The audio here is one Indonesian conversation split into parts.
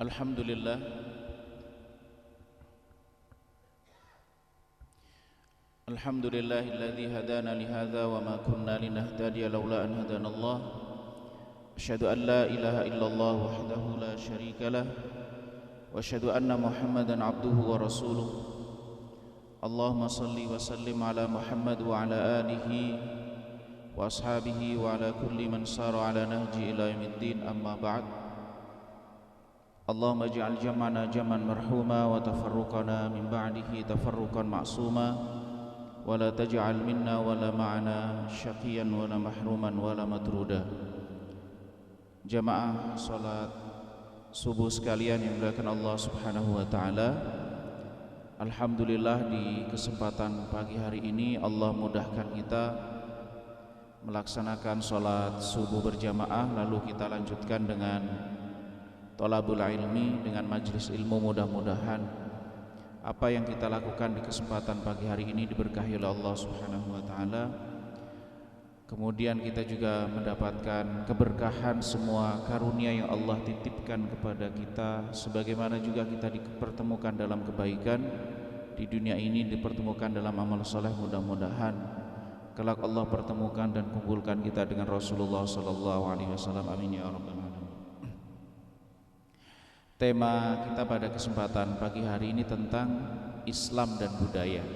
Alhamdulillah, alhamdulillahilladzi hadana lihadza wa ma kunna linahtadiya laula an hadanallah. Asyhadu an la ilaha illallah wahdahu la syarikalah wa asyhadu anna Muhammadan abduhu wa rasuluh. Allahumma salli wa sallim ala Muhammad wa ala alihi wa ashabihi wa ala kulli man sara ala nahji ila yaumiddin, amma ba'd. Allahumma ij'al jam'ana jam'an marhuma wa tafarruqana min ba'dihi tafarruqan ma'suma wa la taj'al minna wa la ma'ana syaqiyan wa la mahruman wa la matruda. Jamaah salat subuh sekalian yang dimuliakan Allah Subhanahu wa taala. Alhamdulillah, di kesempatan pagi hari ini Allah mudahkan kita melaksanakan salat subuh berjamaah, lalu kita lanjutkan dengan thalabul ilmi, dengan majlis ilmu. Mudah-mudahan apa yang kita lakukan di kesempatan pagi hari ini diberkahi oleh Allah Subhanahu wa taala. Kemudian kita juga mendapatkan keberkahan semua karunia yang Allah titipkan kepada kita, sebagaimana juga kita dipertemukan dalam kebaikan di dunia ini, dipertemukan dalam amal soleh. Mudah-mudahan kelak Allah pertemukan dan kumpulkan kita dengan Rasulullah sallallahu alaihi wasallam. Amin ya rabbal alamin. Tema kita pada kesempatan pagi hari ini tentang Islam dan budaya.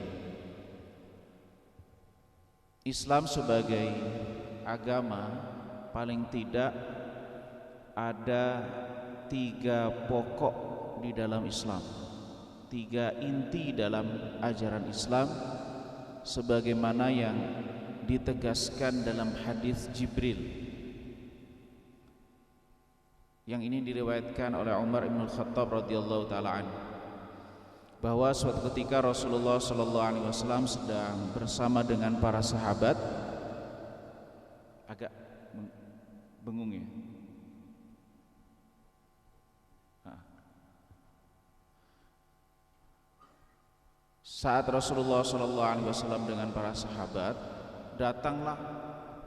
Islam sebagai agama, paling tidak ada 3 pokok di dalam Islam, 3 inti dalam ajaran Islam, sebagaimana yang ditegaskan dalam hadis Jibril yang ini diriwayatkan oleh Umar bin Khattab radhiyallahu taala anhu, bahwa suatu ketika Rasulullah sallallahu alaihi wasallam sedang bersama dengan para sahabat. Agak bengung ya. Saat Rasulullah sallallahu alaihi wasallam dengan para sahabat, datanglah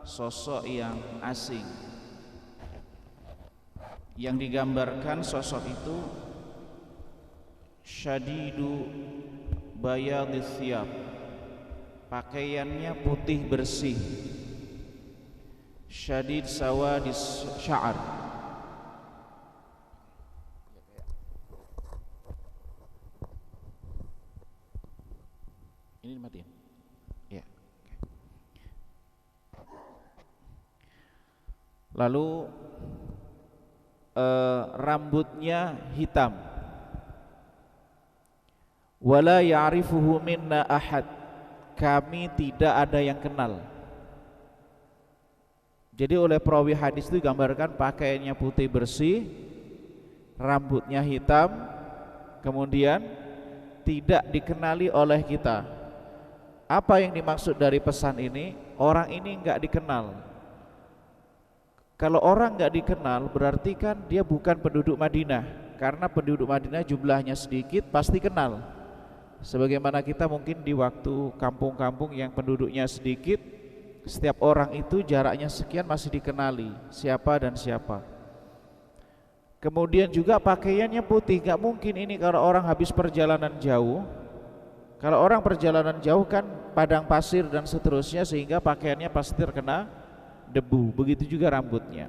sosok yang asing. Yang digambarkan sosok itu syadidu bayadis thiyab, pakaiannya putih bersih, syadid sawadis sya'ar, ini dimatiin ya. Lalu rambutnya hitam. Wala ya'rifuhu minna ahad, kami tidak ada yang kenal. Jadi oleh perawi hadis itu gambarkan pakaiannya putih bersih, rambutnya hitam, kemudian tidak dikenali oleh kita. Apa yang dimaksud dari pesan ini? Orang ini enggak dikenal. Kalau orang nggak dikenal, berarti kan dia bukan penduduk Madinah, karena penduduk Madinah jumlahnya sedikit, pasti kenal. Sebagaimana kita mungkin di waktu kampung-kampung yang penduduknya sedikit, setiap orang itu jaraknya sekian masih dikenali siapa dan siapa. Kemudian juga pakaiannya putih, nggak mungkin ini kalau orang habis perjalanan jauh. Kalau orang perjalanan jauh kan padang pasir dan seterusnya, sehingga pakaiannya pasti terkena debu, begitu juga rambutnya.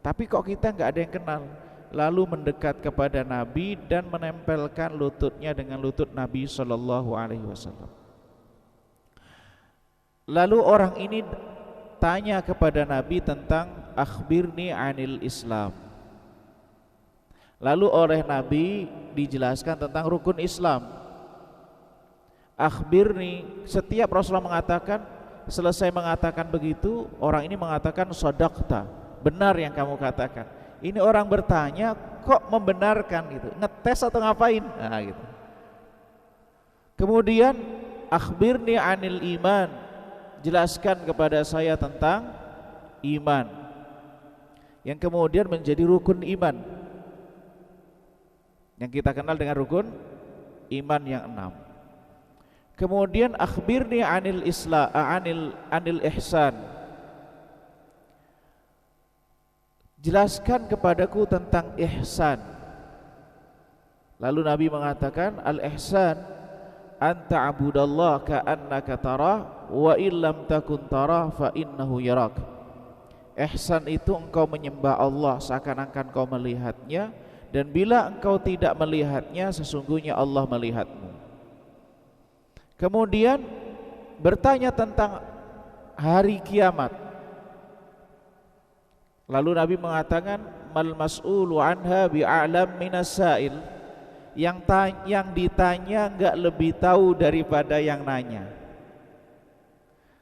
Tapi kok kita nggak ada yang kenal. Lalu mendekat kepada Nabi dan menempelkan lututnya dengan lutut Nabi sallallahu alaihi wasallam. Lalu orang ini tanya kepada Nabi tentang akhbirni anil Islam. Lalu oleh Nabi dijelaskan tentang rukun Islam. Akhbirni, setiap Rasulullah mengatakan, selesai mengatakan begitu, orang ini mengatakan shadaqta, benar yang kamu katakan. Ini orang bertanya kok membenarkan gitu, ngetes atau ngapain? Nah, gitu. Kemudian akhbirni anil iman, jelaskan kepada saya tentang iman, yang kemudian menjadi rukun iman, yang kita kenal dengan rukun iman yang 6. Kemudian akhbirni anil islam, anil ihsan, jelaskan kepadaku tentang ihsan. Lalu Nabi mengatakan al-ihsan an ta'budallah ka'annaka tarah wa illam takun tarah fa innahu yarak. Ihsan itu engkau menyembah Allah seakan-akan kau melihatnya, dan bila engkau tidak melihatnya sesungguhnya Allah melihatmu. Kemudian bertanya tentang hari kiamat. Lalu Nabi mengatakan mal mas'ulu anha bi'alam minas sa'il. Yang ditanya enggak lebih tahu daripada yang nanya.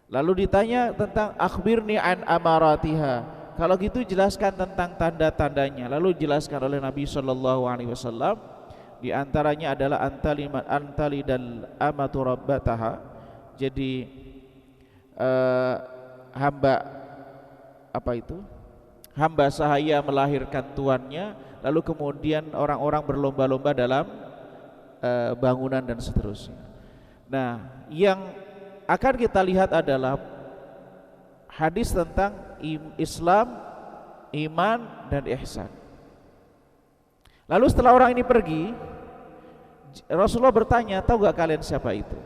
Lalu ditanya tentang akhbirni an amaratiha. Kalau gitu jelaskan tentang tanda-tandanya. Lalu jelaskan oleh Nabi sallallahu alaihi wasallam, di antaranya adalah antalidal amatu rabbataha. Jadi hamba sahaya melahirkan tuannya, lalu kemudian orang-orang berlomba-lomba dalam bangunan dan seterusnya. Nah, yang akan kita lihat adalah hadis tentang Islam, iman, dan ihsan. Lalu setelah orang ini pergi, Rasulullah bertanya, tahu gak kalian siapa itu?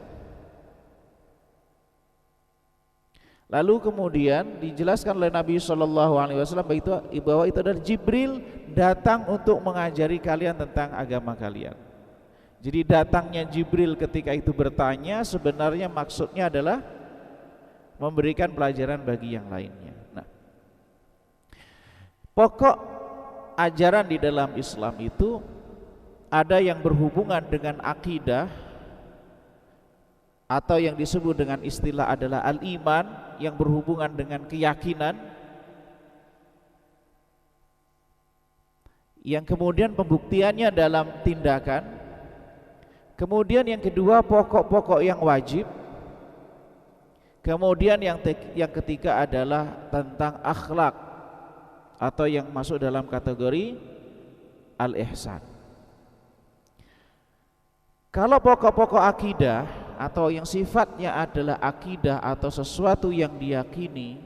Lalu kemudian dijelaskan oleh Nabi SAW bahwa itu adalah Jibril datang untuk mengajari kalian tentang agama kalian. Jadi datangnya Jibril ketika itu bertanya sebenarnya maksudnya adalah memberikan pelajaran bagi yang lainnya. Nah, pokok ajaran di dalam Islam itu ada yang berhubungan dengan akidah, atau yang disebut dengan istilah adalah al-iman, yang berhubungan dengan keyakinan, yang kemudian pembuktiannya dalam tindakan. Kemudian yang kedua pokok-pokok yang wajib. Kemudian yang ketiga adalah tentang akhlak, atau yang masuk dalam kategori al-ihsan. Kalau pokok-pokok akidah atau yang sifatnya adalah akidah atau sesuatu yang diyakini,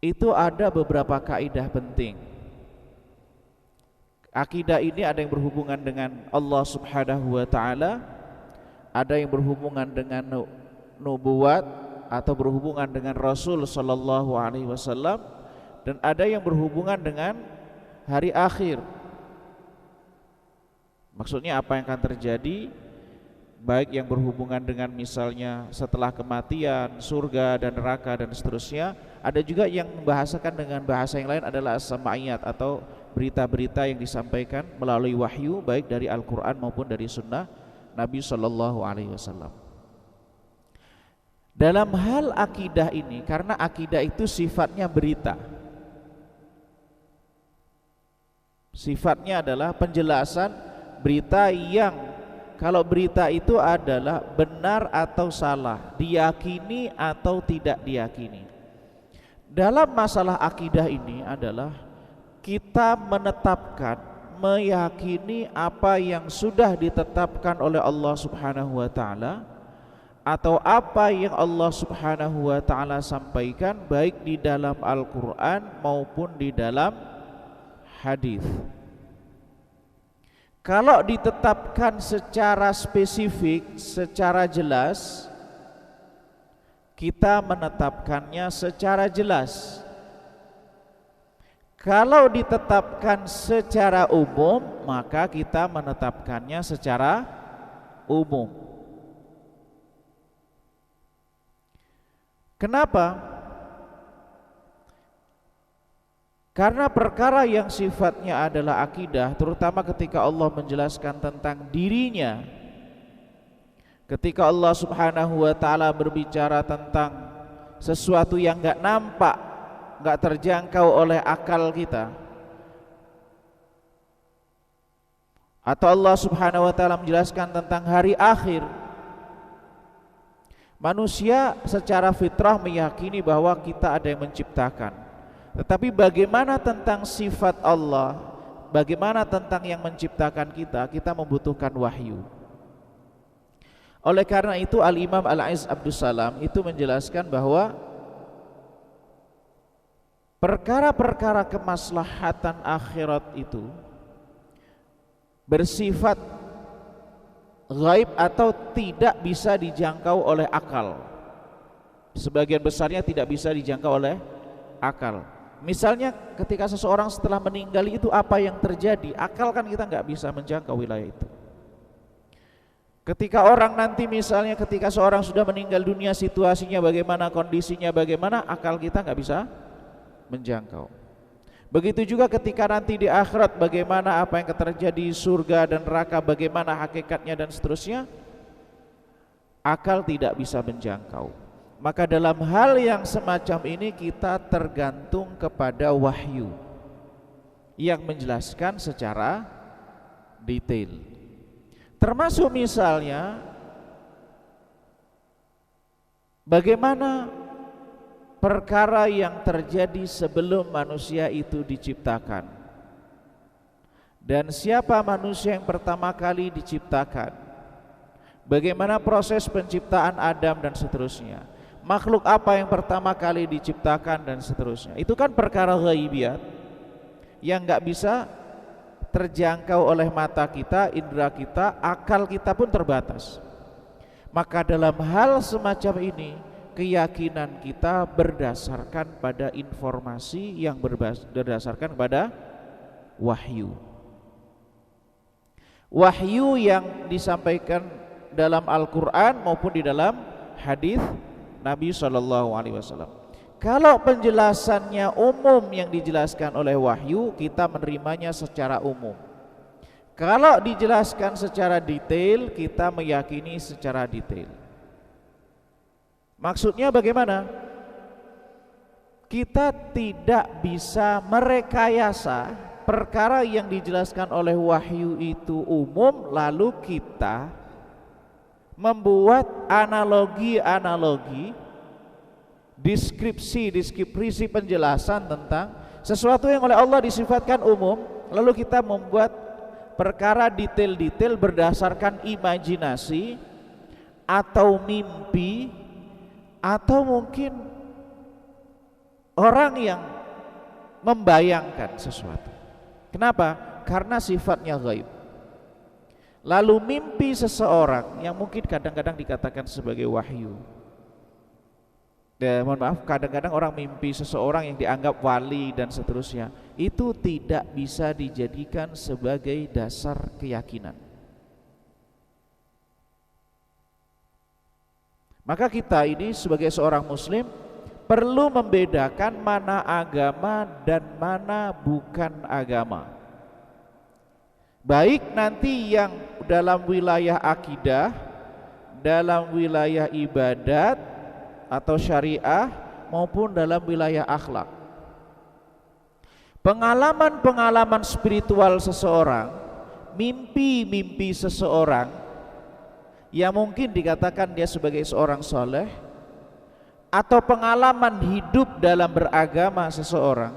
itu ada beberapa kaidah penting. Akidah ini ada yang berhubungan dengan Allah Subhanahu wa taala, ada yang berhubungan dengan nubuat atau berhubungan dengan Rasul sallallahu alaihi wasallam, dan ada yang berhubungan dengan hari akhir. Maksudnya apa yang akan terjadi, baik yang berhubungan dengan misalnya setelah kematian, surga dan neraka dan seterusnya. Ada juga yang membahasakan dengan bahasa yang lain adalah as-sama'iyat atau berita-berita yang disampaikan melalui wahyu, baik dari Al-Quran maupun dari sunnah Nabi sallallahu alaihi wasallam. Dalam hal akidah ini, karena akidah itu sifatnya berita, sifatnya adalah penjelasan berita yang kalau berita itu adalah benar atau salah, diyakini atau tidak diyakini. Dalam masalah akidah ini adalah kita menetapkan, meyakini apa yang sudah ditetapkan oleh Allah Subhanahu wa taala, atau apa yang Allah Subhanahu wa taala sampaikan baik di dalam Al-Qur'an maupun di dalam hadis. Kalau ditetapkan secara spesifik, secara jelas, kita menetapkannya secara jelas. Kalau ditetapkan secara umum, maka kita menetapkannya secara umum. Kenapa? Karena perkara yang sifatnya adalah akidah, terutama ketika Allah menjelaskan tentang dirinya, ketika Allah Subhanahu wa taala berbicara tentang sesuatu yang enggak nampak, enggak terjangkau oleh akal kita, atau Allah Subhanahu wa taala menjelaskan tentang hari akhir, manusia secara fitrah meyakini bahwa kita ada yang menciptakan. Tetapi bagaimana tentang sifat Allah, bagaimana tentang yang menciptakan kita, kita membutuhkan wahyu. Oleh karena itu Al-Imam Al-Aiz Abdus Salam itu menjelaskan bahwa perkara-perkara kemaslahatan akhirat itu bersifat gaib atau tidak bisa dijangkau oleh akal. Sebagian besarnya tidak bisa dijangkau oleh akal. Misalnya ketika seseorang setelah meninggal itu apa yang terjadi, akal kan kita nggak bisa menjangkau wilayah itu. Ketika orang nanti misalnya ketika seorang sudah meninggal dunia, situasinya bagaimana, kondisinya bagaimana, akal kita nggak bisa menjangkau. Begitu juga ketika nanti di akhirat, bagaimana apa yang terjadi di surga dan neraka, bagaimana hakikatnya dan seterusnya, akal tidak bisa menjangkau. Maka dalam hal yang semacam ini kita tergantung kepada wahyu yang menjelaskan secara detail. Termasuk misalnya bagaimana perkara yang terjadi sebelum manusia itu diciptakan, dan siapa manusia yang pertama kali diciptakan, bagaimana proses penciptaan Adam dan seterusnya, makhluk apa yang pertama kali diciptakan dan seterusnya. Itu kan perkara ghaibiyat yang nggak bisa terjangkau oleh mata kita, indera kita, akal kita pun terbatas. Maka dalam hal semacam ini keyakinan kita berdasarkan pada informasi yang berdasarkan pada wahyu. Wahyu yang disampaikan dalam Al-Quran maupun di dalam hadis Nabi SAW. Kalau penjelasannya umum yang dijelaskan oleh wahyu, kita menerimanya secara umum. Kalau dijelaskan secara detail, kita meyakini secara detail. Maksudnya bagaimana? Kita tidak bisa merekayasa perkara yang dijelaskan oleh wahyu itu umum, lalu kita membuat analogi-analogi, deskripsi penjelasan tentang sesuatu yang oleh Allah disifatkan umum, lalu kita membuat perkara detail-detail berdasarkan imajinasi atau mimpi, atau mungkin orang yang membayangkan sesuatu. Kenapa? Karena sifatnya gaib. Lalu mimpi seseorang yang mungkin kadang-kadang dikatakan sebagai wahyu. Mohon maaf, kadang-kadang orang mimpi seseorang yang dianggap wali dan seterusnya, itu tidak bisa dijadikan sebagai dasar keyakinan. Maka kita ini sebagai seorang muslim perlu membedakan mana agama dan mana bukan agama. Baik nanti yang dalam wilayah akidah, dalam wilayah ibadat atau syariah, maupun dalam wilayah akhlak. Pengalaman-pengalaman spiritual seseorang, mimpi-mimpi seseorang yang mungkin dikatakan dia sebagai seorang soleh, atau pengalaman hidup dalam beragama seseorang,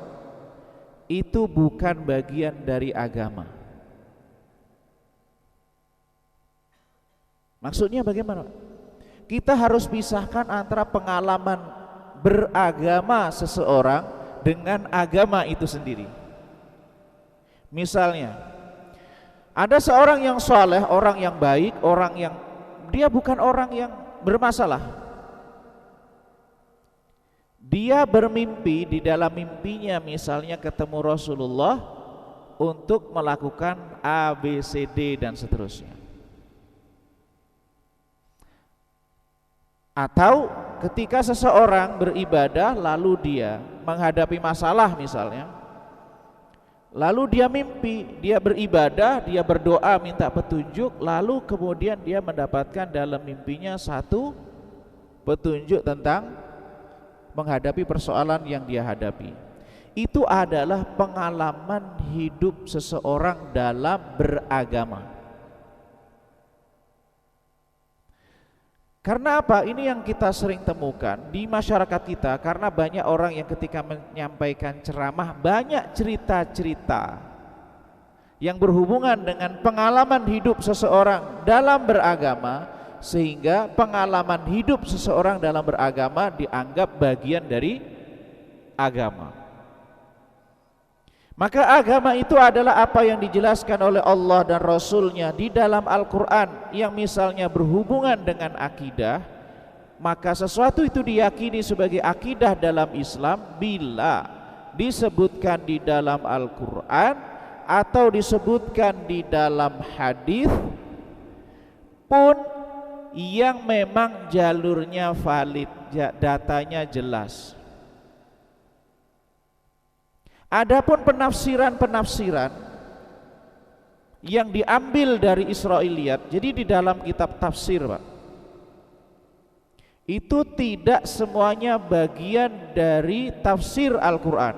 itu bukan bagian dari agama. Maksudnya bagaimana? Kita harus pisahkan antara pengalaman beragama seseorang dengan agama itu sendiri. Misalnya, ada seorang yang soleh, orang yang baik, orang yang dia bukan orang yang bermasalah. Dia bermimpi, di dalam mimpinya misalnya ketemu Rasulullah untuk melakukan A, B, C, D dan seterusnya. Atau ketika seseorang beribadah lalu dia menghadapi masalah misalnya, lalu dia mimpi, dia beribadah, dia berdoa minta petunjuk, lalu kemudian dia mendapatkan dalam mimpinya satu petunjuk tentang menghadapi persoalan yang dia hadapi. Itu adalah pengalaman hidup seseorang dalam beragama. Karena apa? Ini yang kita sering temukan di masyarakat kita, karena banyak orang yang ketika menyampaikan ceramah banyak cerita-cerita yang berhubungan dengan pengalaman hidup seseorang dalam beragama, sehingga pengalaman hidup seseorang dalam beragama dianggap bagian dari agama. Maka agama itu adalah apa yang dijelaskan oleh Allah dan Rasul-Nya di dalam Al-Quran yang misalnya berhubungan dengan akidah, maka sesuatu itu diyakini sebagai akidah dalam Islam bila disebutkan di dalam Al-Quran atau disebutkan di dalam hadis pun yang memang jalurnya valid, datanya jelas. Adapun penafsiran-penafsiran yang diambil dari Israiliyat, jadi di dalam kitab tafsir, Pak, itu tidak semuanya bagian dari tafsir Al-Quran.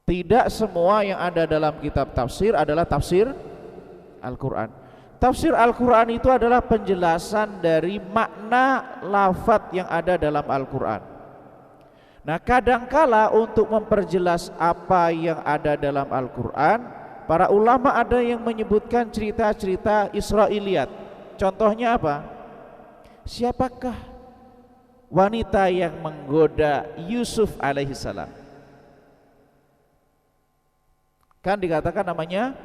Tidak semua yang ada dalam kitab tafsir adalah tafsir Al-Quran. Tafsir Al-Quran itu adalah penjelasan dari makna lafadz yang ada dalam Al-Quran. Nah, kadangkala untuk memperjelas apa yang ada dalam Al-Quran, para ulama ada yang menyebutkan cerita-cerita Israiliyat. Contohnya apa? Siapakah wanita yang menggoda Yusuf alaihissalam? Kan dikatakan namanya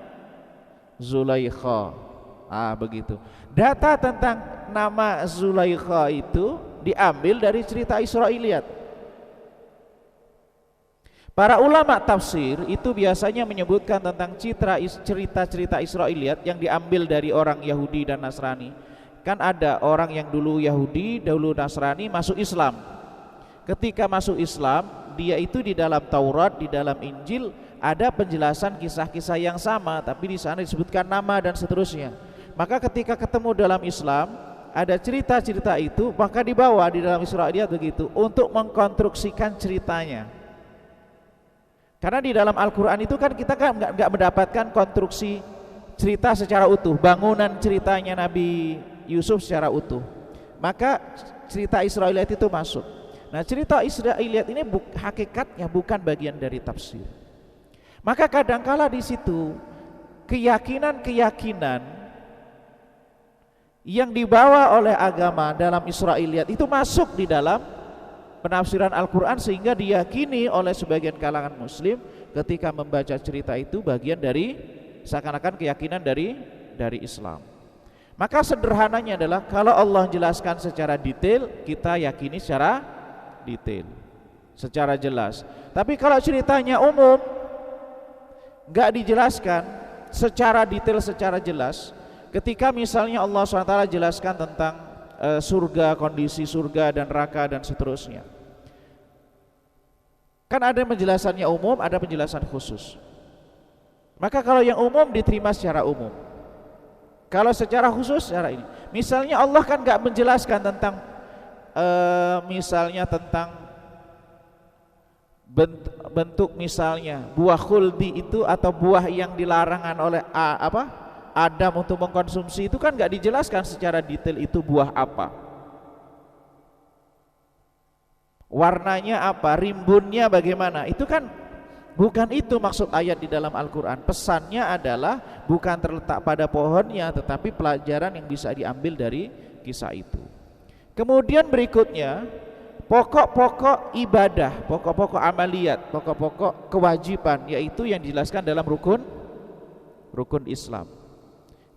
Zulaikha. Begitu. Data tentang nama Zulaikha itu diambil dari cerita Israiliyat. Para ulama tafsir itu biasanya menyebutkan tentang cerita-cerita Israiliyat yang diambil dari orang Yahudi dan Nasrani. Kan ada orang yang dulu Yahudi, dulu Nasrani masuk Islam. Ketika masuk Islam, dia itu di dalam Taurat, di dalam Injil ada penjelasan kisah-kisah yang sama, tapi di sana disebutkan nama dan seterusnya. Maka ketika ketemu dalam Islam, ada cerita-cerita itu, maka dibawa di dalam Israiliyat begitu untuk mengkonstruksikan ceritanya. Karena di dalam Al-Quran itu kan kita kan nggak mendapatkan konstruksi cerita secara utuh, bangunan ceritanya Nabi Yusuf secara utuh. Maka cerita Israiliyat itu masuk. Nah, cerita Israiliyat ini hakikatnya bukan bagian dari tafsir. Maka kadangkala di situ keyakinan-keyakinan yang dibawa oleh agama dalam Israiliyat itu masuk di dalam penafsiran Al-Quran sehingga diyakini oleh sebagian kalangan muslim ketika membaca cerita itu bagian dari seakan-akan keyakinan dari Islam. Maka sederhananya adalah kalau Allah jelaskan secara detail, kita yakini secara detail, secara jelas. Tapi kalau ceritanya umum, nggak dijelaskan secara detail, secara jelas, ketika misalnya Allah SWT jelaskan tentang surga, kondisi surga dan neraka dan seterusnya, kan ada penjelasannya umum, ada penjelasan khusus. Maka kalau yang umum diterima secara umum, kalau secara khusus secara ini. Misalnya Allah kan gak menjelaskan tentang misalnya tentang bentuk misalnya buah khuldi itu atau buah yang dilarangan oleh Adam untuk mengkonsumsi, itu kan gak dijelaskan secara detail itu buah apa, warnanya apa, rimbunnya bagaimana. Itu kan bukan itu maksud ayat di dalam Al-Quran. Pesannya adalah bukan terletak pada pohonnya, tetapi pelajaran yang bisa diambil dari kisah itu. Kemudian berikutnya pokok-pokok ibadah, pokok-pokok amaliyat, pokok-pokok kewajiban, yaitu yang dijelaskan dalam rukun Islam.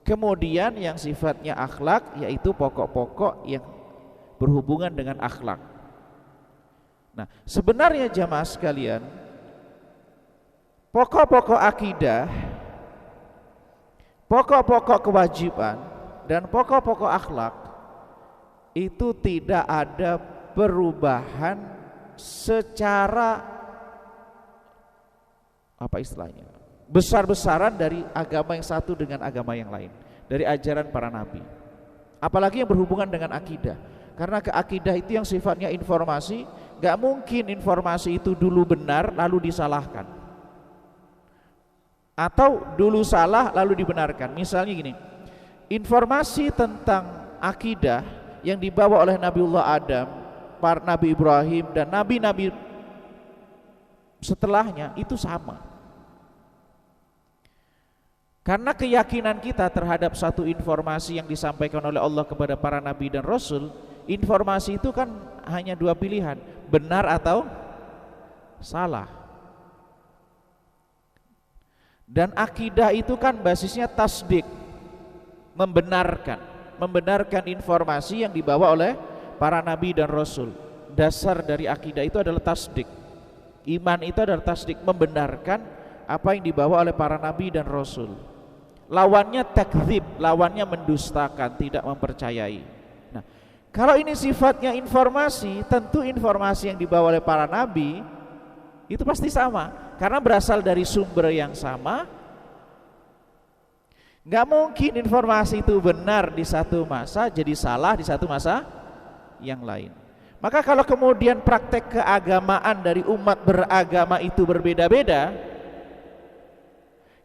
Kemudian yang sifatnya akhlak, yaitu pokok-pokok yang berhubungan dengan akhlak. Nah, sebenarnya jamaah sekalian, pokok-pokok akidah, pokok-pokok kewajiban, dan pokok-pokok akhlak itu tidak ada perubahan secara apa istilahnya, besar-besaran dari agama yang satu dengan agama yang lain, dari ajaran para nabi. Apalagi yang berhubungan dengan akidah. Karena akidah itu yang sifatnya informasi, gak mungkin informasi itu dulu benar lalu disalahkan, atau dulu salah lalu dibenarkan. Misalnya gini, informasi tentang akidah yang dibawa oleh Nabiullah Adam, para Nabi Ibrahim dan nabi-nabi setelahnya itu sama. Karena keyakinan kita terhadap satu informasi yang disampaikan oleh Allah kepada para nabi dan rasul, informasi itu kan hanya dua pilihan, benar atau salah. Dan akidah itu kan basisnya tasdik, membenarkan informasi yang dibawa oleh para nabi dan rasul. Dasar dari akidah itu adalah tasdik. Iman itu adalah tasdik, membenarkan apa yang dibawa oleh para nabi dan rasul. Lawannya takdzib, lawannya mendustakan, tidak mempercayai. Nah, kalau ini sifatnya informasi, tentu informasi yang dibawa oleh para nabi itu pasti sama, karena berasal dari sumber yang sama. Nggak mungkin informasi itu benar di satu masa jadi salah di satu masa yang lain. Maka kalau kemudian praktek keagamaan dari umat beragama itu berbeda-beda,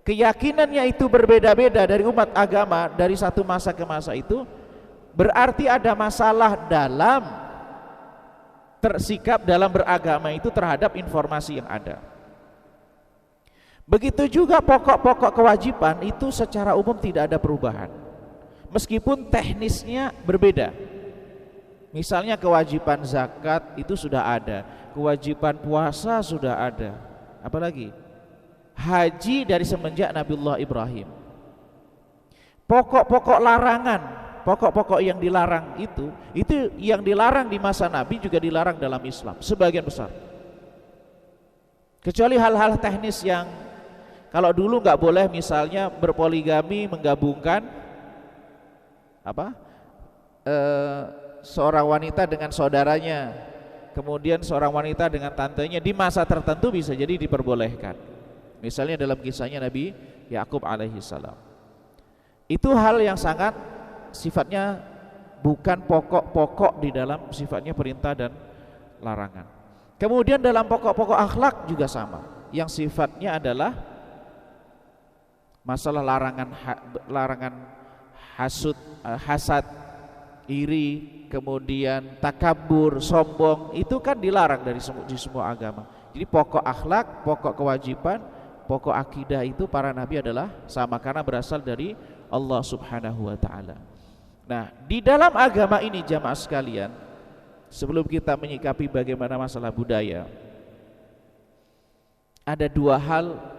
keyakinannya itu berbeda-beda dari umat agama dari satu masa ke masa itu, berarti ada masalah dalam tersikap dalam beragama itu terhadap informasi yang ada. Begitu juga pokok-pokok kewajiban itu secara umum tidak ada perubahan, meskipun teknisnya berbeda. Misalnya kewajiban zakat itu sudah ada, kewajiban puasa sudah ada, apalagi haji dari semenjak Nabiullah Ibrahim. Pokok-pokok larangan, pokok-pokok yang dilarang itu yang dilarang di masa Nabi juga dilarang dalam Islam sebagian besar. Kecuali hal-hal teknis yang kalau dulu nggak boleh, misalnya berpoligami, menggabungkan seorang wanita dengan saudaranya, kemudian seorang wanita dengan tantenya, di masa tertentu bisa jadi diperbolehkan. Misalnya dalam kisahnya Nabi Yakub alaihi salam. Itu hal yang sangat sifatnya bukan pokok-pokok di dalam sifatnya perintah dan larangan. Kemudian dalam pokok-pokok akhlak juga sama, yang sifatnya adalah masalah larangan hasud, hasad, iri, kemudian takabur, sombong, itu kan dilarang di semua agama. Jadi pokok akhlak, pokok kewajiban, pokok akidah itu para nabi adalah sama karena berasal dari Allah Subhanahu wa taala. Nah, di dalam agama ini jamaah sekalian, sebelum kita menyikapi bagaimana masalah budaya, ada dua hal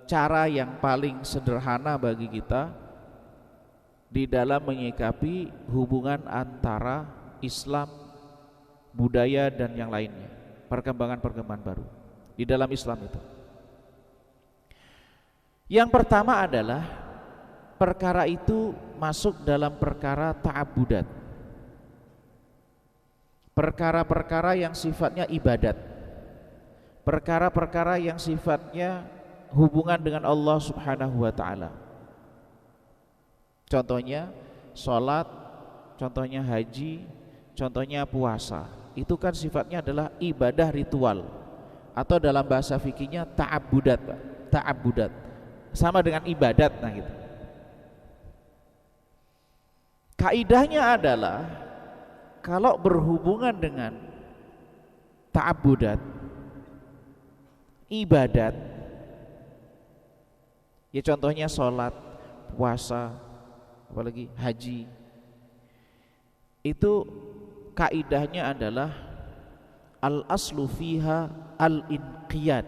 cara yang paling sederhana bagi kita di dalam menyikapi hubungan antara Islam, budaya dan yang lainnya, perkembangan-perkembangan baru di dalam Islam itu. Yang pertama adalah perkara itu masuk dalam perkara ta'abudat, perkara-perkara yang sifatnya ibadat, perkara-perkara yang sifatnya hubungan dengan Allah Subhanahu wa ta'ala. Contohnya sholat, contohnya haji, contohnya puasa. Itu kan sifatnya adalah ibadah ritual, atau dalam bahasa fikihnya ta'abudat, ta'abudat sama dengan ibadat. Nah gitu. Kaidahnya adalah kalau berhubungan dengan ta'abudat, ibadat, ya contohnya sholat, puasa, apalagi haji, itu kaidahnya adalah al-aslu fiha al-inqiyad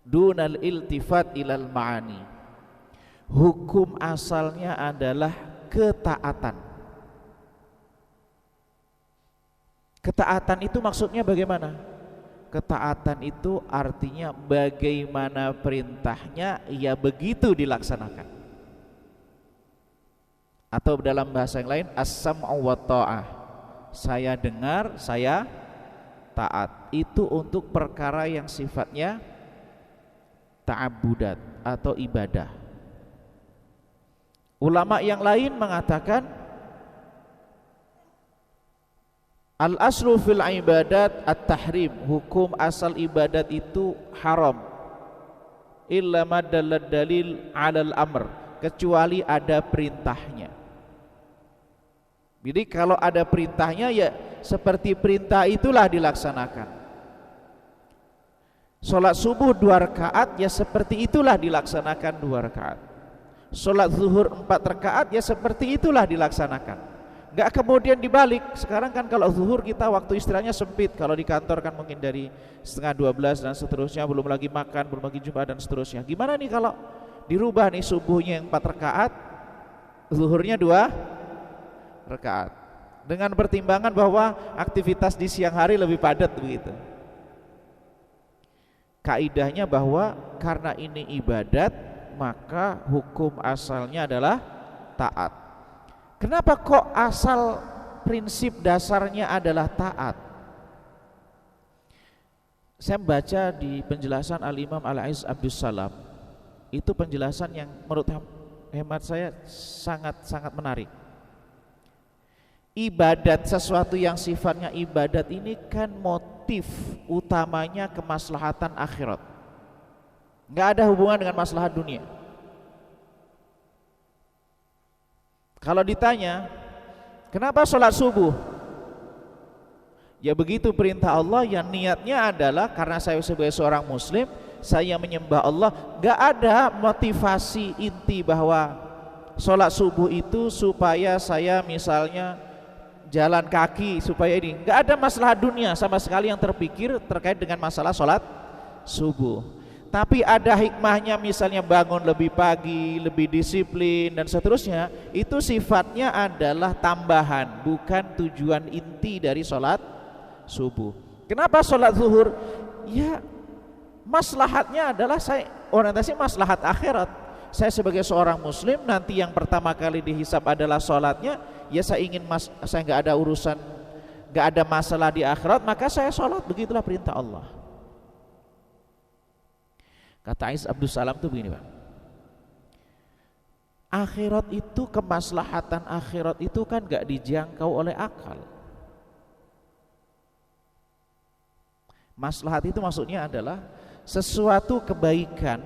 dunal iltifat ilal ma'ani. Hukum asalnya adalah ketaatan. Ketaatan itu maksudnya bagaimana? Ketaatan itu artinya bagaimana perintahnya ya begitu dilaksanakan. Atau dalam bahasa yang lain as-sam'u wa ta'ah, saya dengar, saya taat. Itu untuk perkara yang sifatnya ta'abudat atau ibadah. Ulama yang lain mengatakan al-aslu fil ibadat at-tahrim, hukum asal ibadat itu haram, illa ma dallad dalil 'alal amr, kecuali ada perintahnya. Jadi kalau ada perintahnya ya seperti perintah itulah dilaksanakan. Sholat subuh 2 rakaat ya seperti itulah dilaksanakan 2 rakaat. Sholat zuhur 4 rakaat ya seperti itulah dilaksanakan. Nggak kemudian dibalik. Sekarang kan kalau zuhur kita waktu istirahatnya sempit. Kalau di kantor kan mungkin dari setengah 12 dan seterusnya, belum lagi makan, belum lagi jumpa dan seterusnya. Gimana nih kalau dirubah nih subuhnya yang 4 rakaat, zuhurnya 2 rakaat. Dengan pertimbangan bahwa aktivitas di siang hari lebih padat begitu. Kaidahnya bahwa karena ini ibadat, maka hukum asalnya adalah taat. Kenapa kok asal prinsip dasarnya adalah taat? Saya membaca di penjelasan Al-Imam Al-Aziz Abdus Salam. Itu penjelasan yang menurut hemat saya sangat-sangat menarik. Ibadat, sesuatu yang sifatnya ibadat ini kan motif utamanya kemaslahatan akhirat. Nggak ada hubungan dengan maslahat dunia. Kalau ditanya, kenapa sholat subuh? Ya begitu perintah Allah, yang niatnya adalah karena saya sebagai seorang muslim, saya menyembah Allah. Gak ada motivasi inti bahwa sholat subuh itu supaya saya misalnya jalan kaki, supaya ini. Gak ada masalah dunia sama sekali yang terpikir terkait dengan masalah sholat subuh. Tapi ada hikmahnya, misalnya bangun lebih pagi, lebih disiplin dan seterusnya. Itu sifatnya adalah tambahan, bukan tujuan inti dari sholat subuh. Kenapa sholat zuhur? Ya maslahatnya adalah saya orientasi maslahat akhirat. Saya sebagai seorang muslim nanti yang pertama kali dihisab adalah sholatnya. Ya saya ingin saya nggak ada urusan, nggak ada masalah di akhirat, maka saya sholat. Begitulah perintah Allah. Kata Aziz Abdus Salam itu begini Pak, akhirat itu, kemaslahatan akhirat itu kan gak dijangkau oleh akal. Maslahat itu maksudnya adalah sesuatu kebaikan,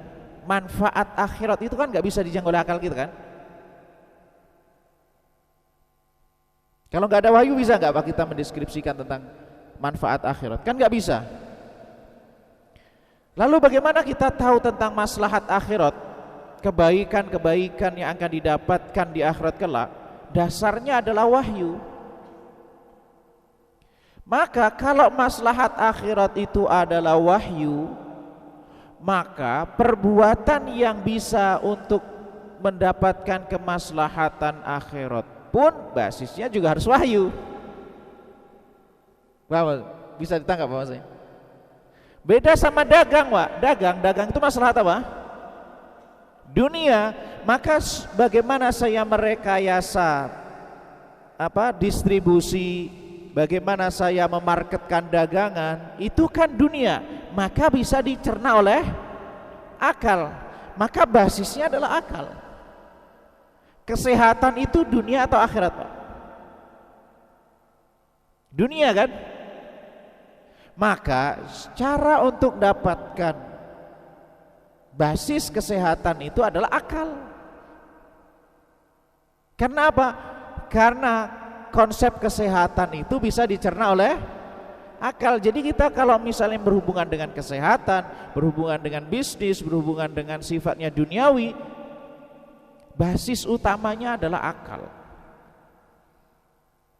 manfaat akhirat itu kan gak bisa dijangkau oleh akal kita kan. Kalau gak ada wahyu bisa gak Pak kita mendeskripsikan tentang manfaat akhirat? Kan gak bisa. Lalu bagaimana kita tahu tentang maslahat akhirat, kebaikan-kebaikan yang akan didapatkan di akhirat kelak? Dasarnya adalah wahyu. Maka kalau maslahat akhirat itu adalah wahyu, maka perbuatan yang bisa untuk mendapatkan kemaslahatan akhirat pun basisnya juga harus wahyu. Bisa ditangkap Pak maksudnya? Beda sama dagang Pak. Dagang itu maslahat apa? Dunia. Maka bagaimana saya merekayasa distribusi, bagaimana saya memarketkan dagangan, itu kan dunia. Maka bisa dicerna oleh akal. Maka basisnya adalah akal. Kesehatan itu dunia atau akhirat Pak? Dunia kan? Maka cara untuk dapatkan basis kesehatan itu adalah akal. Kenapa? Karena konsep kesehatan itu bisa dicerna oleh akal. Jadi kita kalau misalnya berhubungan dengan kesehatan, berhubungan dengan bisnis, berhubungan dengan sifatnya duniawi, basis utamanya adalah akal.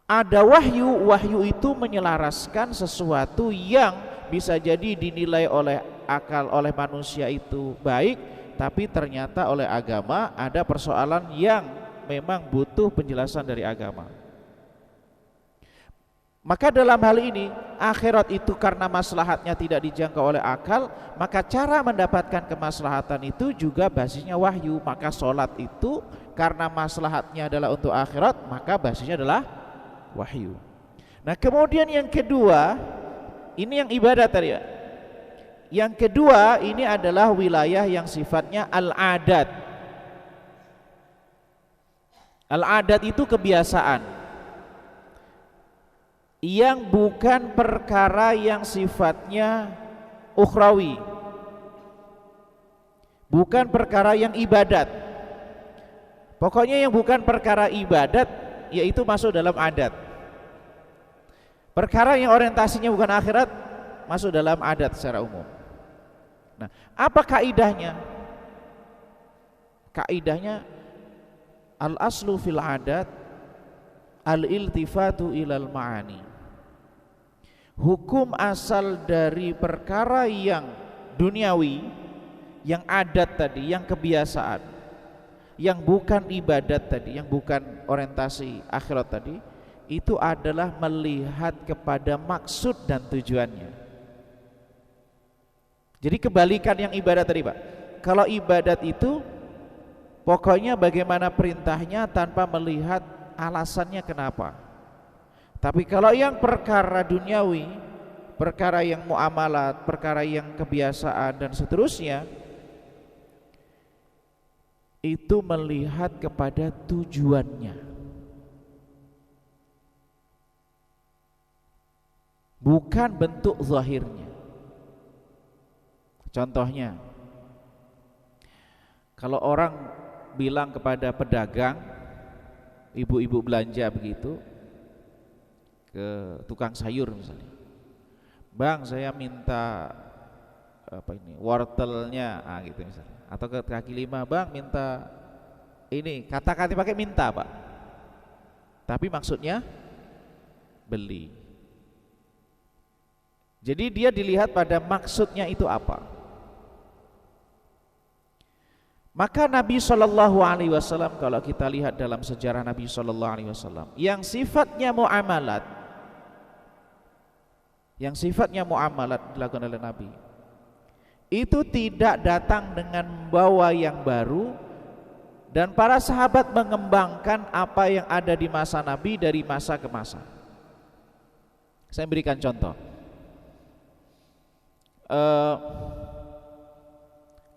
Ada wahyu itu menyelaraskan sesuatu yang bisa jadi dinilai oleh akal, oleh manusia itu baik, tapi ternyata oleh agama ada persoalan yang memang butuh penjelasan dari agama. Maka dalam hal ini akhirat itu karena maslahatnya tidak dijangkau oleh akal, maka cara mendapatkan kemaslahatan itu juga basisnya wahyu. Maka sholat itu karena maslahatnya adalah untuk akhirat, maka basisnya adalah wahyu. Nah kemudian yang kedua, ini yang ibadah tadi ya. Yang kedua ini adalah wilayah yang sifatnya al-adat. Al-adat itu kebiasaan yang bukan perkara yang sifatnya ukhrawi, bukan perkara yang ibadat. Pokoknya yang bukan perkara ibadat, yaitu masuk dalam adat. Perkara yang orientasinya bukan akhirat masuk dalam adat secara umum. Nah, apa kaidahnya? Kaidahnya al-aslu fil adat al-iltifatu ilal ma'ani. Hukum asal dari perkara yang duniawi, yang adat tadi, yang kebiasaan, yang bukan ibadat tadi, yang bukan orientasi akhirat tadi, itu adalah melihat kepada maksud dan tujuannya. Jadi kebalikan yang ibadat tadi, Pak. Kalau ibadat itu pokoknya bagaimana perintahnya tanpa melihat alasannya kenapa. Tapi kalau yang perkara duniawi, perkara yang muamalat, perkara yang kebiasaan dan seterusnya, itu melihat kepada tujuannya, bukan bentuk zahirnya. Contohnya, kalau orang bilang kepada pedagang, ibu-ibu belanja begitu, ke tukang sayur misalnya, Bang, saya minta wortelnya, gitu misalnya. Atau ke kaki lima, Bang, minta ini, kata-kata pakai minta, Pak. Tapi maksudnya beli. Jadi dia dilihat pada maksudnya itu apa. Maka Nabi SAW, kalau kita lihat dalam sejarah Nabi SAW, yang sifatnya muamalat dilakukan oleh Nabi, itu tidak datang dengan membawa yang baru, dan para sahabat mengembangkan apa yang ada di masa Nabi dari masa ke masa. Saya berikan contoh.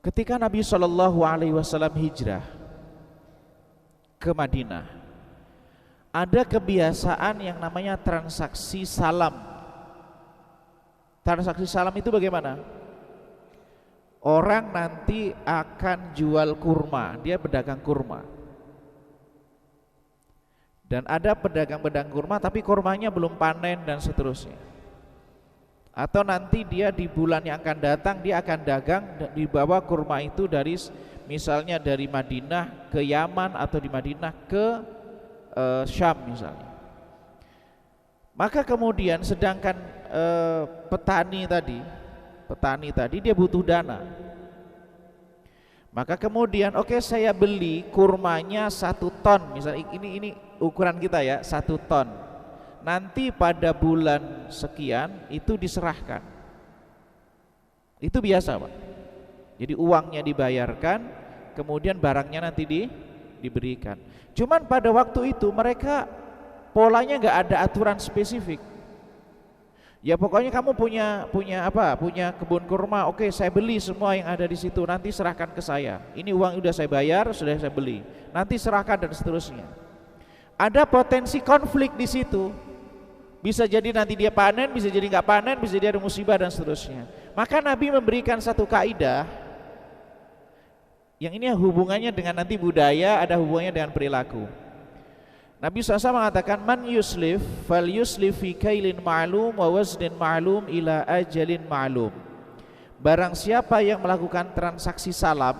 Ketika Nabi SAW hijrah ke Madinah, ada kebiasaan yang namanya transaksi salam. Transaksi salam itu bagaimana? Orang nanti akan jual kurma, dia pedagang kurma. Dan ada pedagang-pedagang kurma tapi kurmanya belum panen dan seterusnya. Atau nanti dia di bulan yang akan datang dia akan dagang, dibawa kurma itu dari misalnya dari Madinah ke Yaman atau di Madinah ke Syam misalnya. Maka kemudian sedangkan petani tadi dia butuh dana. Maka kemudian saya beli kurmanya 1 ton, misalnya ini ukuran kita ya, 1 ton. Nanti pada bulan sekian itu diserahkan. Itu biasa, Pak. Jadi uangnya dibayarkan, kemudian barangnya nanti diberikan. Cuman pada waktu itu mereka polanya nggak ada aturan spesifik. Ya pokoknya kamu punya kebun kurma, oke, saya beli semua yang ada di situ, nanti serahkan ke saya. Ini uang udah saya bayar, sudah saya beli. Nanti serahkan dan seterusnya. Ada potensi konflik di situ. Bisa jadi nanti dia panen, bisa jadi nggak panen, bisa jadi ada musibah dan seterusnya. Maka Nabi memberikan satu kaidah yang ini hubungannya dengan nanti budaya, ada hubungannya dengan perilaku. Nabi SAW mengatakan, man yuslif fal yuslif fi kailin ma'lum wa waznin ma'lum ila ajalin ma'lum. Barang siapa yang melakukan transaksi salam,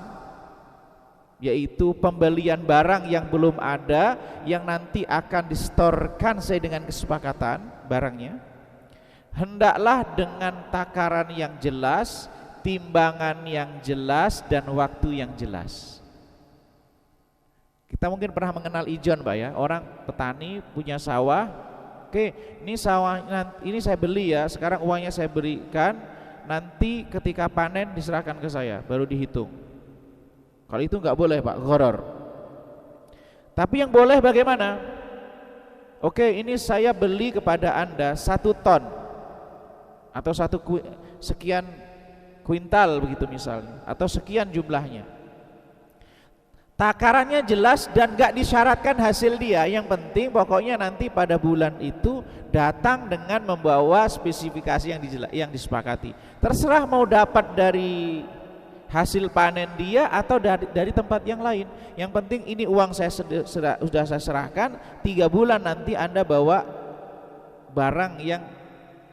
yaitu pembelian barang yang belum ada, yang nanti akan distorkan sesuai dengan kesepakatan barangnya, hendaklah dengan takaran yang jelas, timbangan yang jelas, dan waktu yang jelas. Kita mungkin pernah mengenal ijon, Pak ya, orang petani punya sawah. Oke, ini sawah ini saya beli ya, sekarang uangnya saya berikan, nanti ketika panen diserahkan ke saya, baru dihitung. Kalau itu nggak boleh, Pak, gharar. Tapi yang boleh bagaimana? Oke, ini saya beli kepada Anda 1 ton atau sekian kuintal begitu misalnya, atau sekian jumlahnya. Takarannya jelas dan gak disyaratkan hasil dia. Yang penting pokoknya nanti pada bulan itu datang dengan membawa spesifikasi yang disepakati. Terserah mau dapat dari hasil panen dia atau dari tempat yang lain. Yang penting ini uang saya sudah saya serahkan, 3 bulan nanti Anda bawa barang yang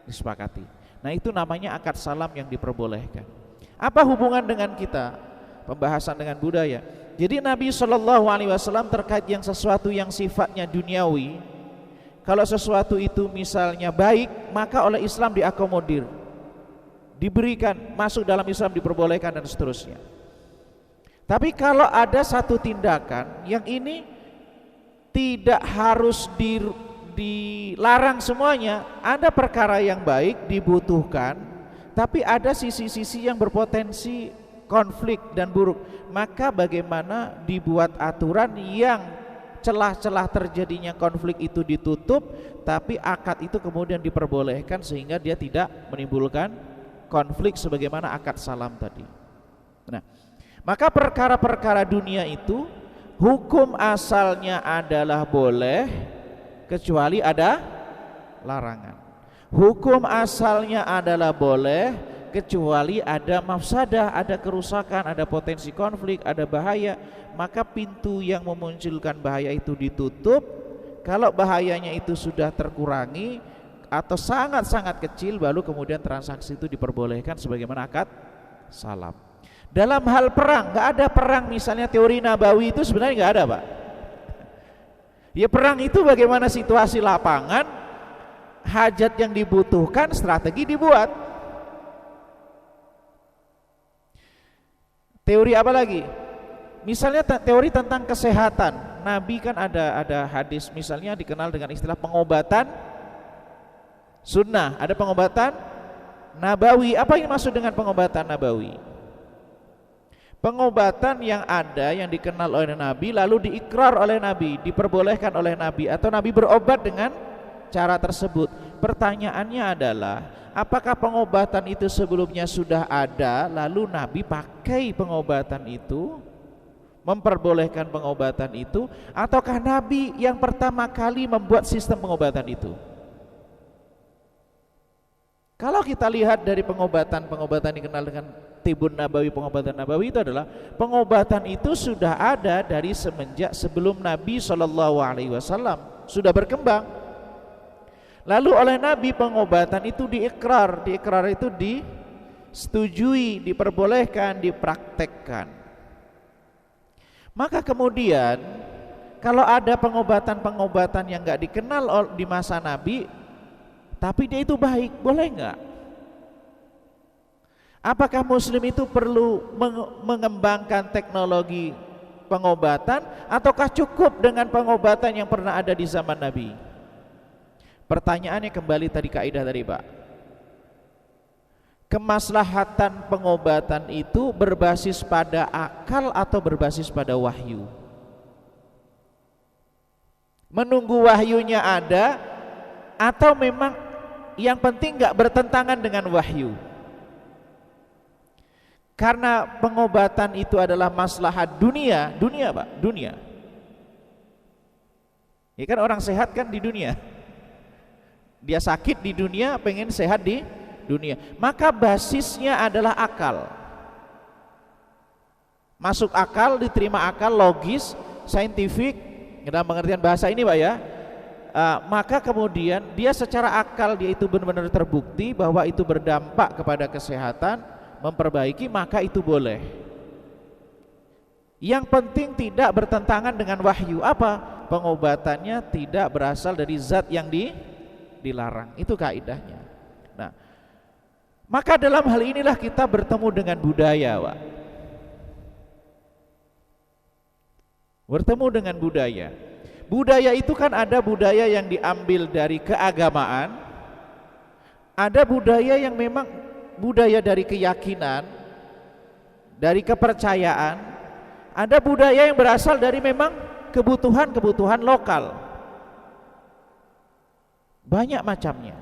disepakati. Nah itu namanya akad salam yang diperbolehkan. Apa hubungan dengan kita? Pembahasan dengan budaya. Jadi Nabi SAW terkait yang sesuatu yang sifatnya duniawi, Kalau sesuatu itu misalnya baik, maka oleh Islam diakomodir, diberikan, masuk dalam Islam diperbolehkan dan seterusnya. Tapi kalau ada satu tindakan yang ini tidak harus dilarang semuanya, ada perkara yang baik dibutuhkan, tapi ada sisi-sisi yang berpotensi konflik dan buruk, maka bagaimana dibuat aturan yang celah-celah terjadinya konflik itu ditutup, tapi akad itu kemudian diperbolehkan sehingga dia tidak menimbulkan konflik sebagaimana akad salam tadi. Nah, maka perkara-perkara dunia itu hukum asalnya adalah boleh kecuali ada larangan. Hukum asalnya adalah boleh kecuali ada mafsadah, ada kerusakan, ada potensi konflik, ada bahaya, maka pintu yang memunculkan bahaya itu ditutup. Kalau bahayanya itu sudah terkurangi atau sangat-sangat kecil, baru kemudian transaksi itu diperbolehkan sebagaimana akad salam. Dalam hal perang, nggak ada perang misalnya teori nabawi itu sebenarnya nggak ada, Pak. Ya perang itu bagaimana situasi lapangan, hajat yang dibutuhkan, strategi dibuat. Teori apa lagi? Misalnya teori tentang kesehatan. Nabi kan ada hadis misalnya dikenal dengan istilah pengobatan sunnah, ada pengobatan nabawi. Apa yang maksud dengan pengobatan nabawi? Pengobatan yang ada yang dikenal oleh Nabi lalu diikrar oleh Nabi, diperbolehkan oleh Nabi, atau Nabi berobat dengan cara tersebut. Pertanyaannya adalah, apakah pengobatan itu sebelumnya sudah ada lalu Nabi pakai pengobatan itu, memperbolehkan pengobatan itu, ataukah Nabi yang pertama kali membuat sistem pengobatan itu? Kalau kita lihat dari pengobatan dikenal dengan tibun nabawi, pengobatan nabawi itu adalah pengobatan itu sudah ada dari semenjak sebelum Nabi SAW sudah berkembang. Lalu oleh Nabi pengobatan itu diikrar itu disetujui, diperbolehkan, dipraktekkan. Maka kemudian kalau ada pengobatan yang nggak dikenal di masa Nabi, tapi dia itu baik, boleh nggak? Apakah Muslim itu perlu mengembangkan teknologi pengobatan, ataukah cukup dengan pengobatan yang pernah ada di zaman Nabi? Pertanyaannya kembali tadi kaidah tadi, Pak. Kemaslahatan pengobatan itu berbasis pada akal atau berbasis pada wahyu? Menunggu wahyunya ada, atau memang yang penting nggak bertentangan dengan wahyu? Karena pengobatan itu adalah maslahat dunia Pak, dunia. Ya kan, orang sehat kan di dunia. Dia sakit di dunia, pengen sehat di dunia. Maka basisnya adalah akal. Masuk akal, diterima akal, logis, saintifik, dalam pengertian bahasa ini, Pak ya. Maka kemudian dia secara akal dia itu benar-benar terbukti bahwa itu berdampak kepada kesehatan, memperbaiki, maka itu boleh. Yang penting tidak bertentangan dengan wahyu. Apa? Pengobatannya tidak berasal dari zat yang dilarang. Itu kaidahnya. Nah, maka dalam hal inilah kita bertemu dengan budaya, Pak. Bertemu dengan budaya. Budaya itu kan ada budaya yang diambil dari keagamaan, ada budaya yang memang budaya dari keyakinan, dari kepercayaan, ada budaya yang berasal dari memang kebutuhan lokal. Banyak macamnya.